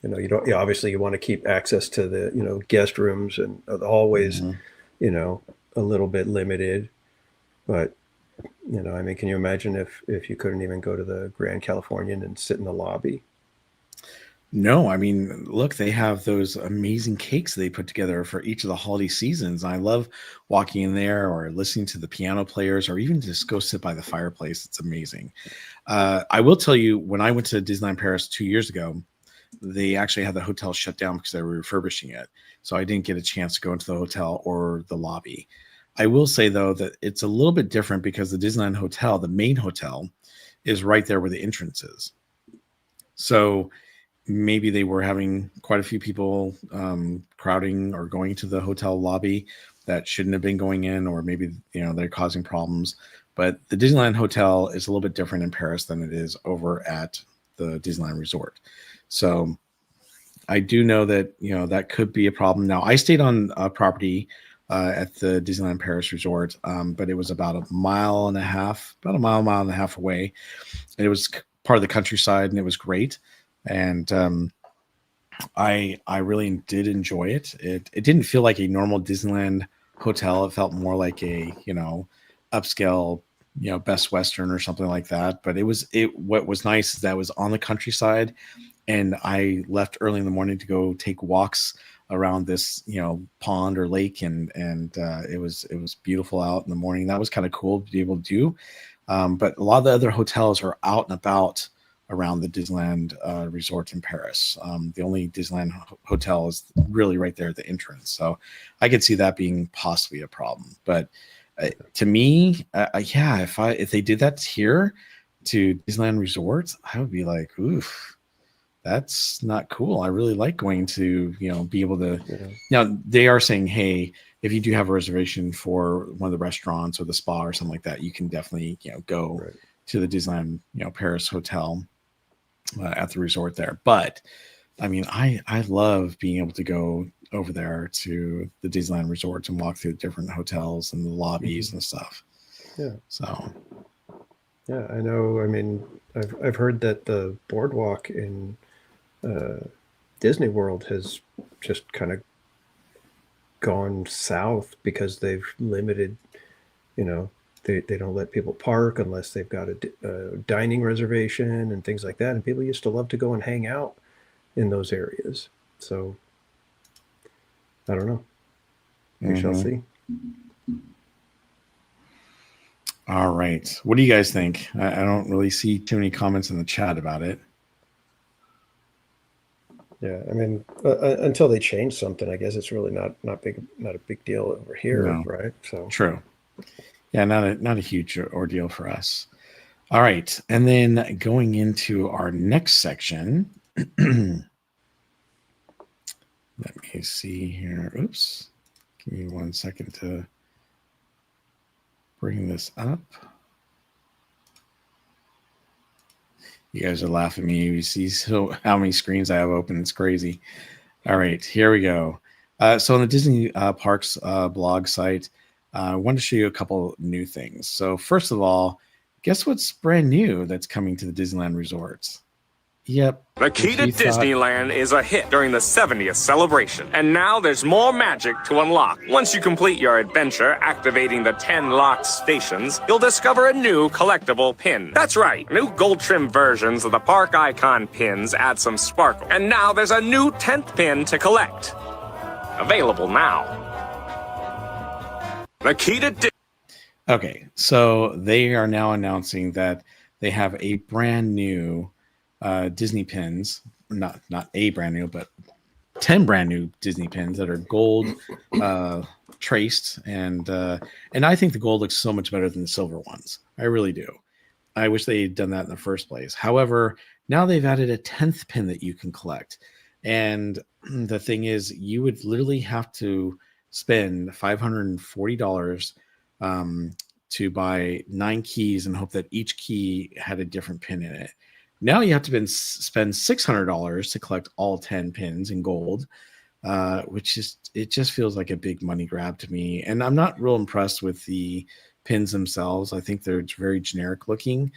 Obviously you want to keep access to the, guest rooms and the hallways, a little bit limited, but, I mean, can you imagine if you couldn't even go to the Grand Californian and sit in the lobby? No, I mean, look, they have those amazing cakes they put together for each of the holiday seasons. I love walking in there or listening to the piano players or even just go sit by the fireplace. It's amazing. I will tell you, when I went to Disneyland Paris 2 years ago, they actually had the hotel shut down because they were refurbishing it. So I didn't get a chance to go into the hotel or the lobby. I will say, though, that it's a little bit different because the Disneyland Hotel, the main hotel, is right there where the entrance is. So maybe they were having quite a few people crowding or going to the hotel lobby that shouldn't have been going in, or maybe they're causing problems. But the Disneyland Hotel is a little bit different in Paris than it is over at the Disneyland Resort. So I do know that that could be a problem. Now, I stayed on property at the Disneyland Paris Resort, but it was about a mile and a half away, and it was part of the countryside, and it was great. And I really did enjoy it. It didn't feel like a normal Disneyland hotel. It felt more like a upscale Best Western or something like that. But what was nice is that it was on the countryside, and I left early in the morning to go take walks around this pond or lake, and it was beautiful out in the morning. That was kind of cool to be able to do. But a lot of the other hotels are out and about around the Disneyland Resort in Paris. The only Disneyland hotel is really right there at the entrance. So I could see that being possibly a problem. But to me, if they did that here to Disneyland Resort, I would be like, oof, that's not cool. I really like going to, be able to. Now, they are saying, hey, if you do have a reservation for one of the restaurants or the spa or something like that, you can definitely, go to the Disneyland, Paris hotel at the resort there. But I mean, I love being able to go over there to the Disneyland Resort and walk through the different hotels and the lobbies and stuff. Yeah. So. Yeah, I know. I mean, I've heard that the boardwalk in Disney World has just kind of gone south because they've limited, they don't let people park unless they've got a dining reservation and things like that. And people used to love to go and hang out in those areas. So I don't know. We shall see. All right. What do you guys think? I don't really see too many comments in the chat about it. Yeah, I mean, until they change something, I guess it's really not a big deal over here, right? So true. Yeah, not a huge ordeal for us. All right, and then going into our next section. Let me see here. Oops. Give me 1 second to bring this up. You guys are laughing at me. You see how many screens I have open. It's crazy. All right, here we go. So on the Disney Parks blog site, I wanted to show you a couple new things. So first of all, guess what's brand new that's coming to the Disneyland resorts? Yep. The key to Disneyland is a hit during the 70th celebration. And now there's more magic to unlock. Once you complete your adventure activating the 10 locked stations, you'll discover a new collectible pin. That's right, new gold trim versions of the park icon pins add some sparkle. And now there's a new 10th pin to collect. Available now. The key to Okay, so they are now announcing that they have a brand new Disney pins, not a brand new, but 10 brand new Disney pins that are gold traced, and I think the gold looks so much better than the silver ones. I really do. I wish they had done that in the first place. However, now they've added a 10th pin that you can collect, and the thing is, you would literally have to spend $540 to buy 9 keys and hope that each key had a different pin in it. Now you have to spend $600 to collect all 10 pins in gold, which just feels like a big money grab to me. And I'm not real impressed with the pins themselves. I think they're very generic looking.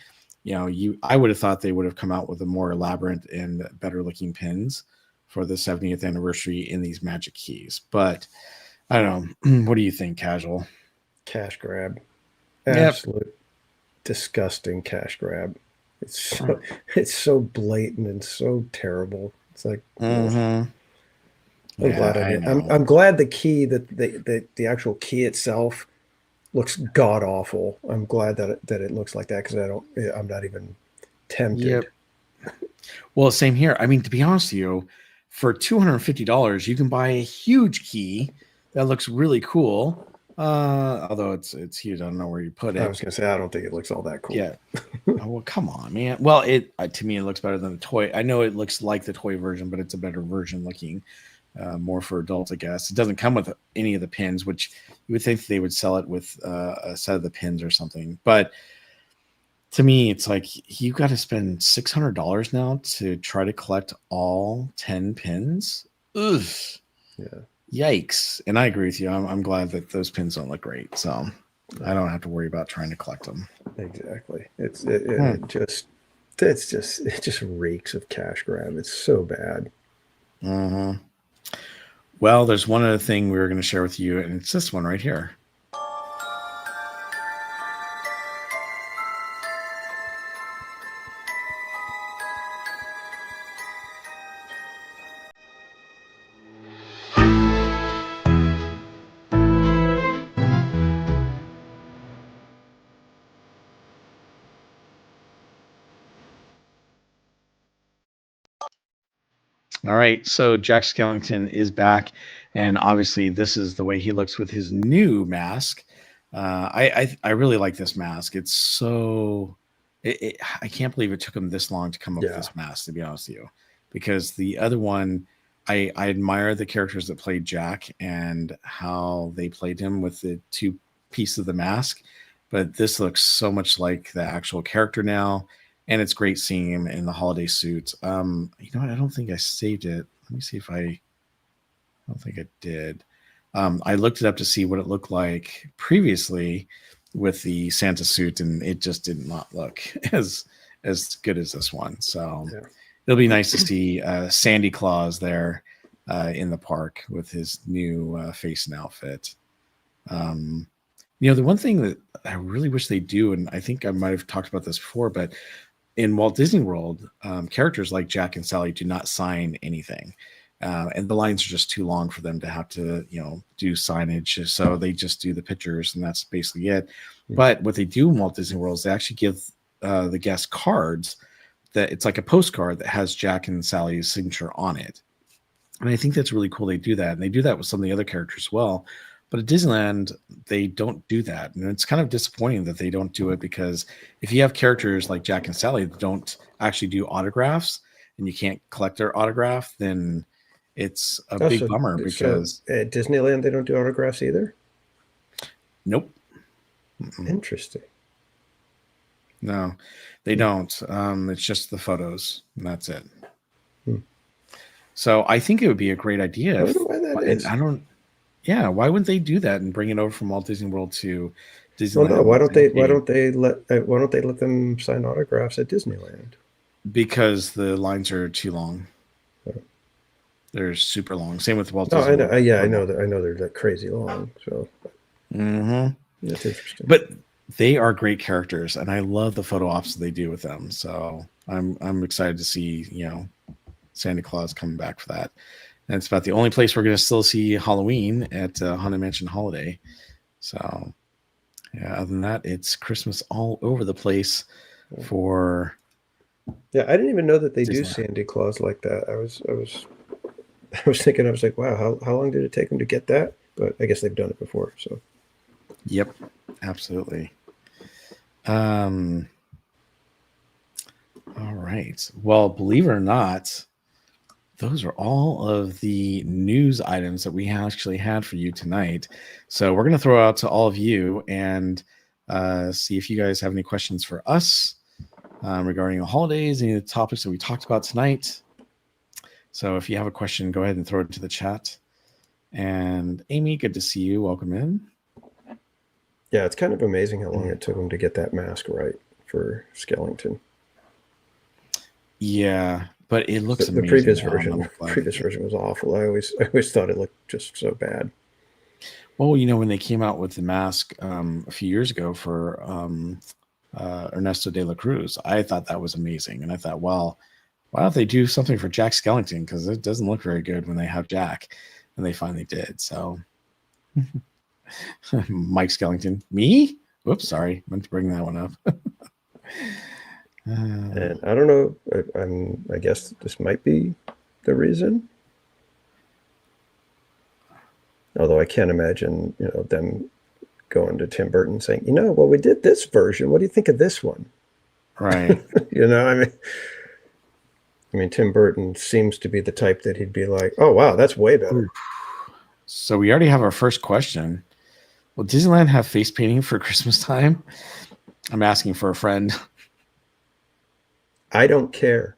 I would have thought they would have come out with a more elaborate and better looking pins for the 70th anniversary in these magic keys. But I don't know. What do you think, Casual? Cash grab. Absolute disgusting cash grab. It's so blatant and so terrible. It's like I'm glad the key that the actual key itself looks god awful. I'm glad that it looks like that, because I'm not even tempted. Yep. Well, same here. I mean, to be honest with you, for $250, you can buy a huge key that looks really cool. Although it's huge, I don't know where you put it. I was gonna say I don't think it looks all that cool. Yeah. Oh, well, come on, man. Well, to me it looks better than the toy. I know it looks like the toy version, but it's a better version looking, more for adults, I guess. It doesn't come with any of the pins, which you would think they would sell it with a set of the pins or something. But to me, it's like you got to spend $600 now to try to collect all 10 pins. Ugh. Yeah. Yikes. And I agree with you. I'm glad that those pins don't look great. So I don't have to worry about trying to collect them. Exactly. It just reeks of cash grab. It's so bad. Mm-hmm. Well, there's one other thing we were going to share with you, and it's this one right here. All right, so Jack Skellington is back, and obviously this is the way he looks with his new mask. I really like this mask. It's so I can't believe it took him this long to come up with this mask, to be honest with you, because the other one, I admire the characters that played Jack and how they played him with the 2 pieces of the mask, but this looks so much like the actual character now. And it's great seeing him in the holiday suit. You know what? I don't think I saved it. Let me see if I don't think I did. I looked it up to see what it looked like previously with the Santa suit, and it just did not look as good as this one. So it'll be nice to see Sandy Claus there in the park with his new face and outfit. The one thing that I really wish they do, and I think I might have talked about this before, but in Walt Disney World, characters like Jack and Sally do not sign anything. And the lines are just too long for them to have to, do signage. So they just do the pictures, and that's basically it. But what they do in Walt Disney World is they actually give the guests cards that it's like a postcard that has Jack and Sally's signature on it. And I think that's really cool. They do that. And they do that with some of the other characters as well. But at Disneyland, they don't do that. And it's kind of disappointing that they don't do it, because if you have characters like Jack and Sally that don't actually do autographs and you can't collect their autograph, then it's a big bummer. Because at Disneyland, they don't do autographs either? Nope. Interesting. No, they don't. It's just the photos, and that's it. So I think it would be a great idea. I don't know why that is. Yeah, why wouldn't they do that and bring it over from Walt Disney World to Disneyland? Well, no. Why and don't say, they? Why "Hey," don't they let them sign autographs at Disneyland? because the lines are too long. Oh. They're super long. Same with Walt No, Disney I know. World. Yeah, I know that. I know they're that crazy long. So Mm-hmm. that's interesting. But they are great characters, and I love the photo ops that they do with them. So I'm excited to see Santa Claus coming back for that. And it's about the only place we're going to still see Halloween at Haunted Mansion Holiday. So yeah, other than that, it's Christmas all over the place for. Yeah, I didn't even know that they do Disneyland. Santa Claus like that. I was thinking, I was like, wow, how long did it take them to get that? But I guess they've done it before. So Yep, absolutely. All right. Well, believe it or not, those are all of the news items that we actually had for you tonight. So we're going to throw out to all of you and see if you guys have any questions for us regarding the holidays, any of the topics that we talked about tonight. So if you have a question, go ahead and throw it into the chat. And Amy, good to see you. Welcome in. yeah, it's kind of amazing how long it took them to get that mask right for Skellington. Yeah, but it looks The amazing. previous now on the version, flag. previous version was awful. I always thought it looked just so bad. Well, when they came out with the mask a few years ago for Ernesto de la Cruz, I thought that was amazing. And I thought, well, why don't they do something for Jack Skellington? Because it doesn't look very good when they have Jack. And they finally did. So Mike Skellington. Me? Whoops, sorry. Meant to bring that one up. And I don't know. I guess this might be the reason. Although I can't imagine, them going to Tim Burton saying, well, we did this version. What do you think of this one? Right. I mean, Tim Burton seems to be the type that he'd be like, oh, wow, that's way better. So we already have our first question. Will Disneyland have face painting for Christmas time? I'm asking for a friend. I don't care.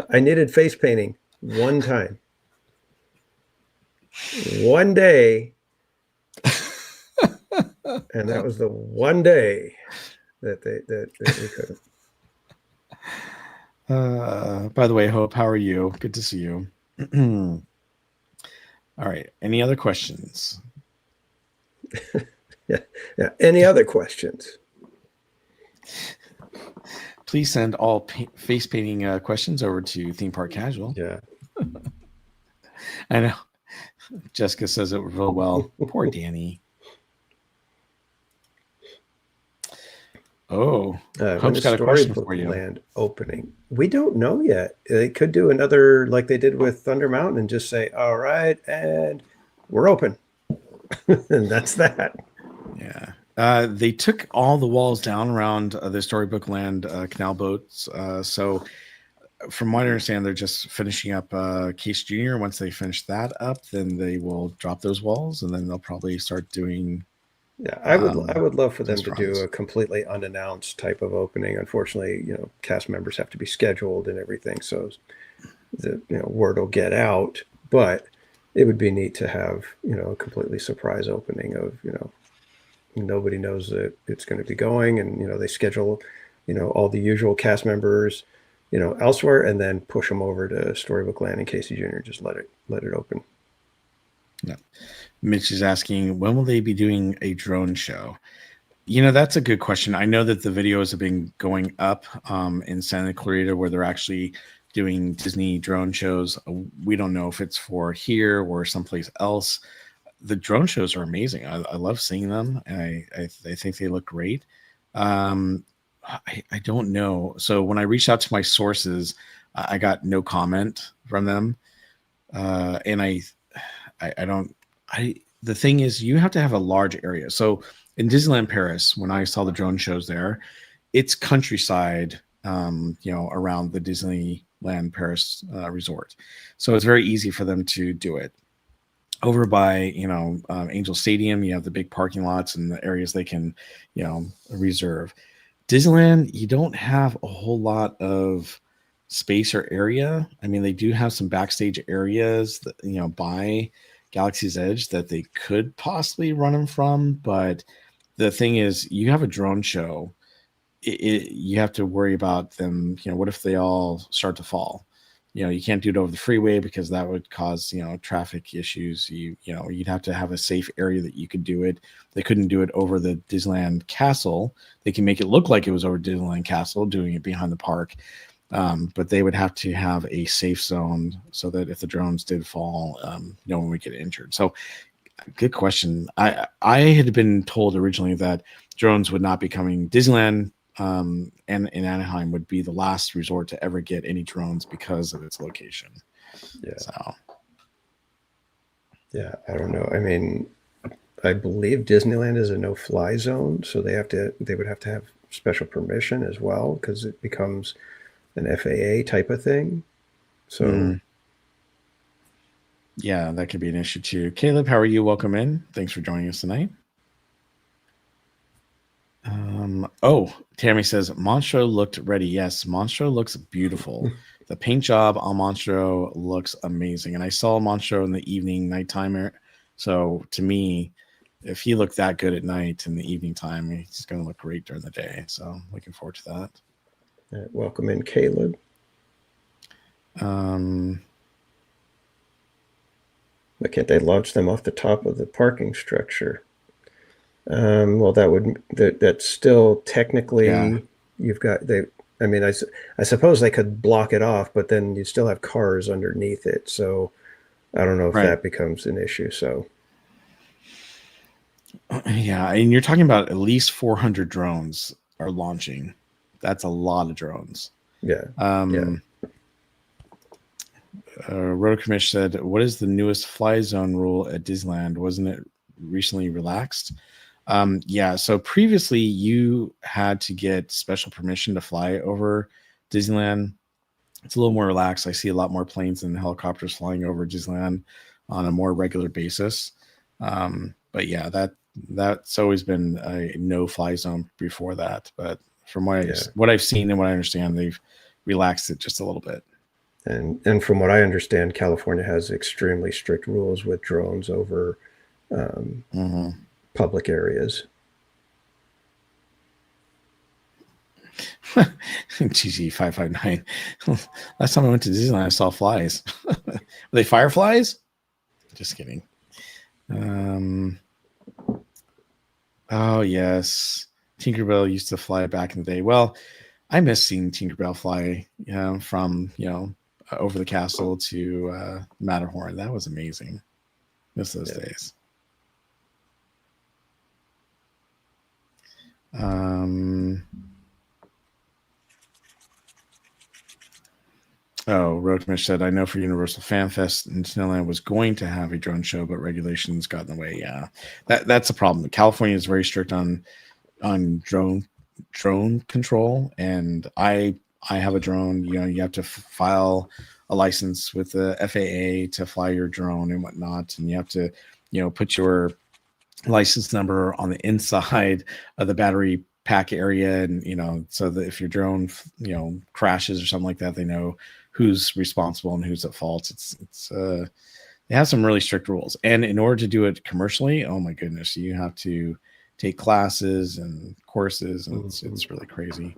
I needed face painting one time. One day. And that was the one day that we couldn't. By the way, Hope, how are you? Good to see you. All right. Any other questions? Yeah. Any other questions? Please send all face painting questions over to Theme Park Casual. Yeah. I know. Jessica says it real well. Poor Danny. Oh, Hope's got a question for you. Land opening. We don't know yet. They could do another like they did with Thunder Mountain and just say, all right, and we're open. And that's that. Yeah. They took all the walls down around the Storybook Land canal boats. So from what I understand, they're just finishing up Case Jr. Once they finish that up, then they will drop those walls, and then they'll probably start doing. Yeah, I would love for them to do a completely unannounced type of opening. Unfortunately, cast members have to be scheduled and everything, so the word will get out. But it would be neat to have a completely surprise opening of nobody knows that it's going to be going, and they schedule all the usual cast members elsewhere, and then push them over to Storybook Land and Casey Jr. Just let it open. Yeah. Mitch is asking, when will they be doing a drone show? That's a good question. I know that the videos have been going up in Santa Clarita where they're actually doing Disney drone shows. We don't know if it's for here or someplace else. The drone shows are amazing. I love seeing them. And I think they look great. I don't know. So when I reached out to my sources, I got no comment from them. And the thing is, you have to have a large area. So in Disneyland Paris, when I saw the drone shows there, it's countryside, around the Disneyland Paris resort. So it's very easy for them to do it. Over by, Angel Stadium, you have the big parking lots and the areas they can, reserve. Disneyland, you don't have a whole lot of space or area. I mean, they do have some backstage areas that, by Galaxy's Edge that they could possibly run them from. But the thing is, you have a drone show. You have to worry about them. What if they all start to fall? You can't do it over the freeway because that would cause, traffic issues. You'd have to have a safe area that you could do it. They couldn't do it over the Disneyland Castle. They can make it look like it was over Disneyland Castle, doing it behind the park. But they would have to have a safe zone so that if the drones did fall, no one would get injured. So good question. I had been told originally that drones would not be coming. Disneyland and in Anaheim would be the last resort to ever get any drones because of its location. Yeah. So. Yeah, I don't know. I mean, I believe Disneyland is a no-fly zone, so they would have to have special permission as well because it becomes an FAA type of thing. So. Yeah, that could be an issue too. Caleb, how are you? Welcome in. Thanks for joining us tonight. Tammy says Monstro looked ready. Yes, Monstro looks beautiful. The paint job on Monstro looks amazing. And I saw Monstro in the evening, nighttime. So to me, if he looked that good at night in the evening time, he's going to look great during the day. So looking forward to that. Welcome in, Caleb. Why can't they launch them off the top of the parking structure? Well, that's still technically you've got I suppose they could block it off, but then you still have cars underneath it. So I don't know if that becomes an issue. So yeah, and you're talking about at least 400 drones are launching. That's a lot of drones. Yeah. Rotokamish said, "What is the newest fly zone rule at Disneyland? Wasn't it recently relaxed?" So previously you had to get special permission to fly over Disneyland. It's a little more relaxed. I see a lot more planes and helicopters flying over Disneyland on a more regular basis. But yeah, that's always been a no-fly zone before that. But from what I've seen and what I understand, they've relaxed it just a little bit. And from what I understand, California has extremely strict rules with drones over public areas. GG559. Last time I went to Disneyland, I saw flies. Were they fireflies? Just kidding. Oh yes, Tinkerbell used to fly back in the day. Well, I miss seeing Tinkerbell fly, from over the castle to Matterhorn. That was amazing. Miss those days. Rotamish said, I know for Universal Fan Fest, Disneyland was going to have a drone show, but regulations got in the way. Yeah, that's a problem. California is very strict on drone control, and I have a drone. You have to file a license with the FAA to fly your drone and whatnot, and you have to put your license number on the inside of the battery pack area, and so that if your drone crashes or something like that, they know who's responsible and who's at fault. It's they have some really strict rules, and in order to do it commercially, oh my goodness, you have to take classes and courses, and it's really crazy.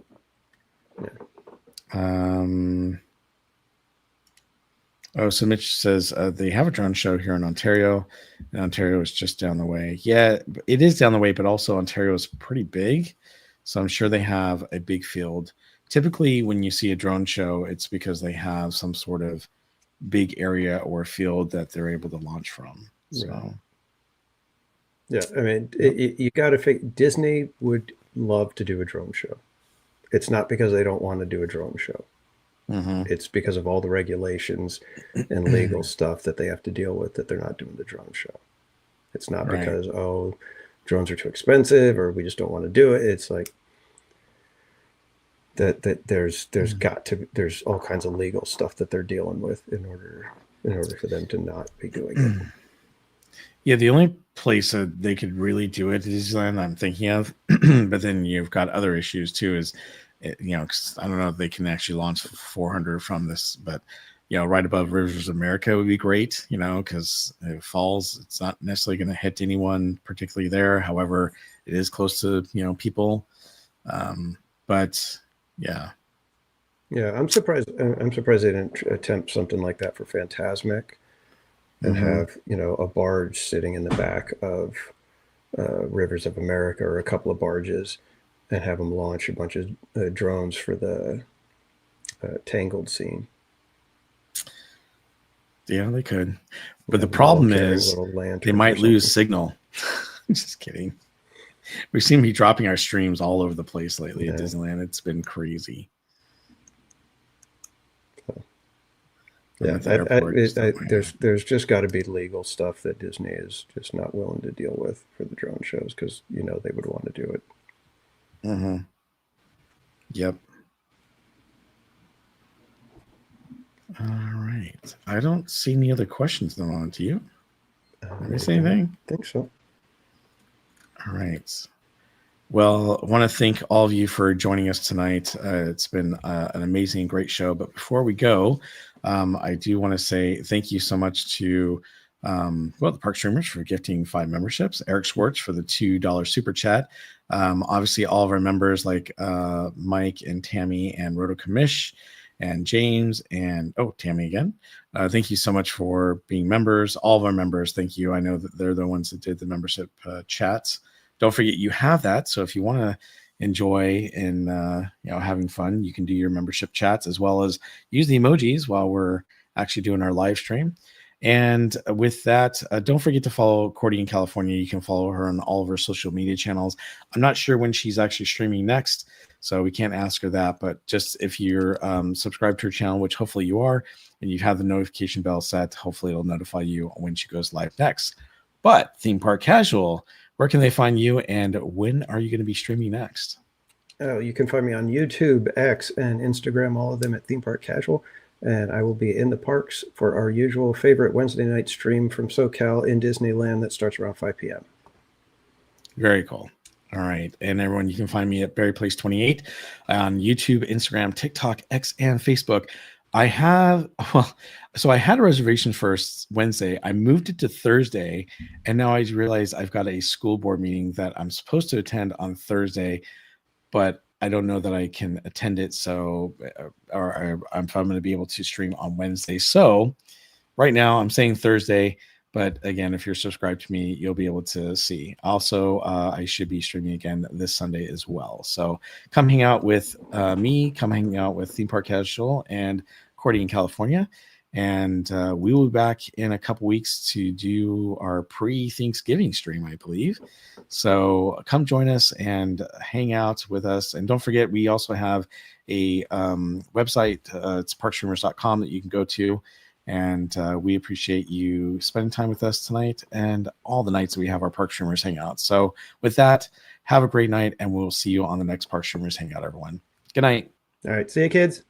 So Mitch says they have a drone show here in Ontario, and Ontario is just down the way. Yeah, it is down the way, but also Ontario is pretty big, so I'm sure they have a big field. Typically, when you see a drone show, it's because they have some sort of big area or field that they're able to launch from. So, yeah, I mean, you got to figure Disney would love to do a drone show. It's not because they don't want to do a drone show. It's because of all the regulations and legal stuff that they have to deal with that they're not doing the drone show. It's not because, drones are too expensive or we just don't want to do it. It's like that there's all kinds of legal stuff that they're dealing with in order for them to not be doing it. Yeah, the only place that they could really do it is Disneyland I'm thinking of, but then you've got other issues too, is 'cause I don't know if they can actually launch 400 from this, but right above Rivers of America would be great, because it falls. It's not necessarily going to hit anyone particularly there. However, it is close to, people. But yeah. Yeah, I'm surprised. I'm surprised they didn't attempt something like that for Phantasmic and have, a barge sitting in the back of Rivers of America or a couple of barges and have them launch a bunch of drones for the Tangled scene. Yeah, they could. But the problem is they might lose signal. Just kidding. We seem to be dropping our streams all over the place lately at Disneyland. It's been crazy. Yeah, there's just got to be legal stuff that Disney is just not willing to deal with for the drone shows because they would want to do it. Mm-hmm. Yep. All right. I don't see any other questions though. On to you. Did I say anything? I think so. All right. Well, I want to thank all of you for joining us tonight. It's been an amazing, great show. But before we go, I do want to say thank you so much to the Park Streamers for gifting 5 memberships, Eric Schwartz for the $2 super chat. Obviously, all of our members like Mike and Tammy and Roto Kamish and James and Tammy again. Thank you so much for being members. All of our members, thank you. I know that they're the ones that did the membership chats. Don't forget you have that. So if you want to enjoy and having fun, you can do your membership chats as well as use the emojis while we're actually doing our live stream. And with that, don't forget to follow Cordy in California. You can follow her on all of her social media channels. I'm not sure when she's actually streaming next, so we can't ask her that. But just if you're subscribed to her channel, which hopefully you are, and you have the notification bell set, hopefully it'll notify you when she goes live next. But Theme Park Casual, where can they find you, and when are you going to be streaming next? Oh, you can find me on YouTube, X, and Instagram, all of them at Theme Park Casual. And I will be in the parks for our usual favorite Wednesday night stream from SoCal in Disneyland that starts around 5 p.m. Very cool. All right. And everyone, you can find me at BarryPlace28 on YouTube, Instagram, TikTok, X, and Facebook. I had a reservation for Wednesday. I moved it to Thursday, and now I realize I've got a school board meeting that I'm supposed to attend on Thursday, but I don't know that I can attend it. So, or if I'm going to be able to stream on Wednesday. So right now I'm saying Thursday, but again, if you're subscribed to me, you'll be able to see. Also, I should be streaming again this Sunday as well. So come hang out with me, come hang out with Theme Park Casual and Cordy in California. And we will be back in a couple weeks to do our pre-Thanksgiving stream, I believe. So come join us and hang out with us. And don't forget, we also have a website. It's parkstreamers.com that you can go to. And we appreciate you spending time with us tonight and all the nights that we have our Park Streamers Hangout. So with that, have a great night, and we'll see you on the next Park Streamers Hangout, everyone. Good night. All right. See you, kids.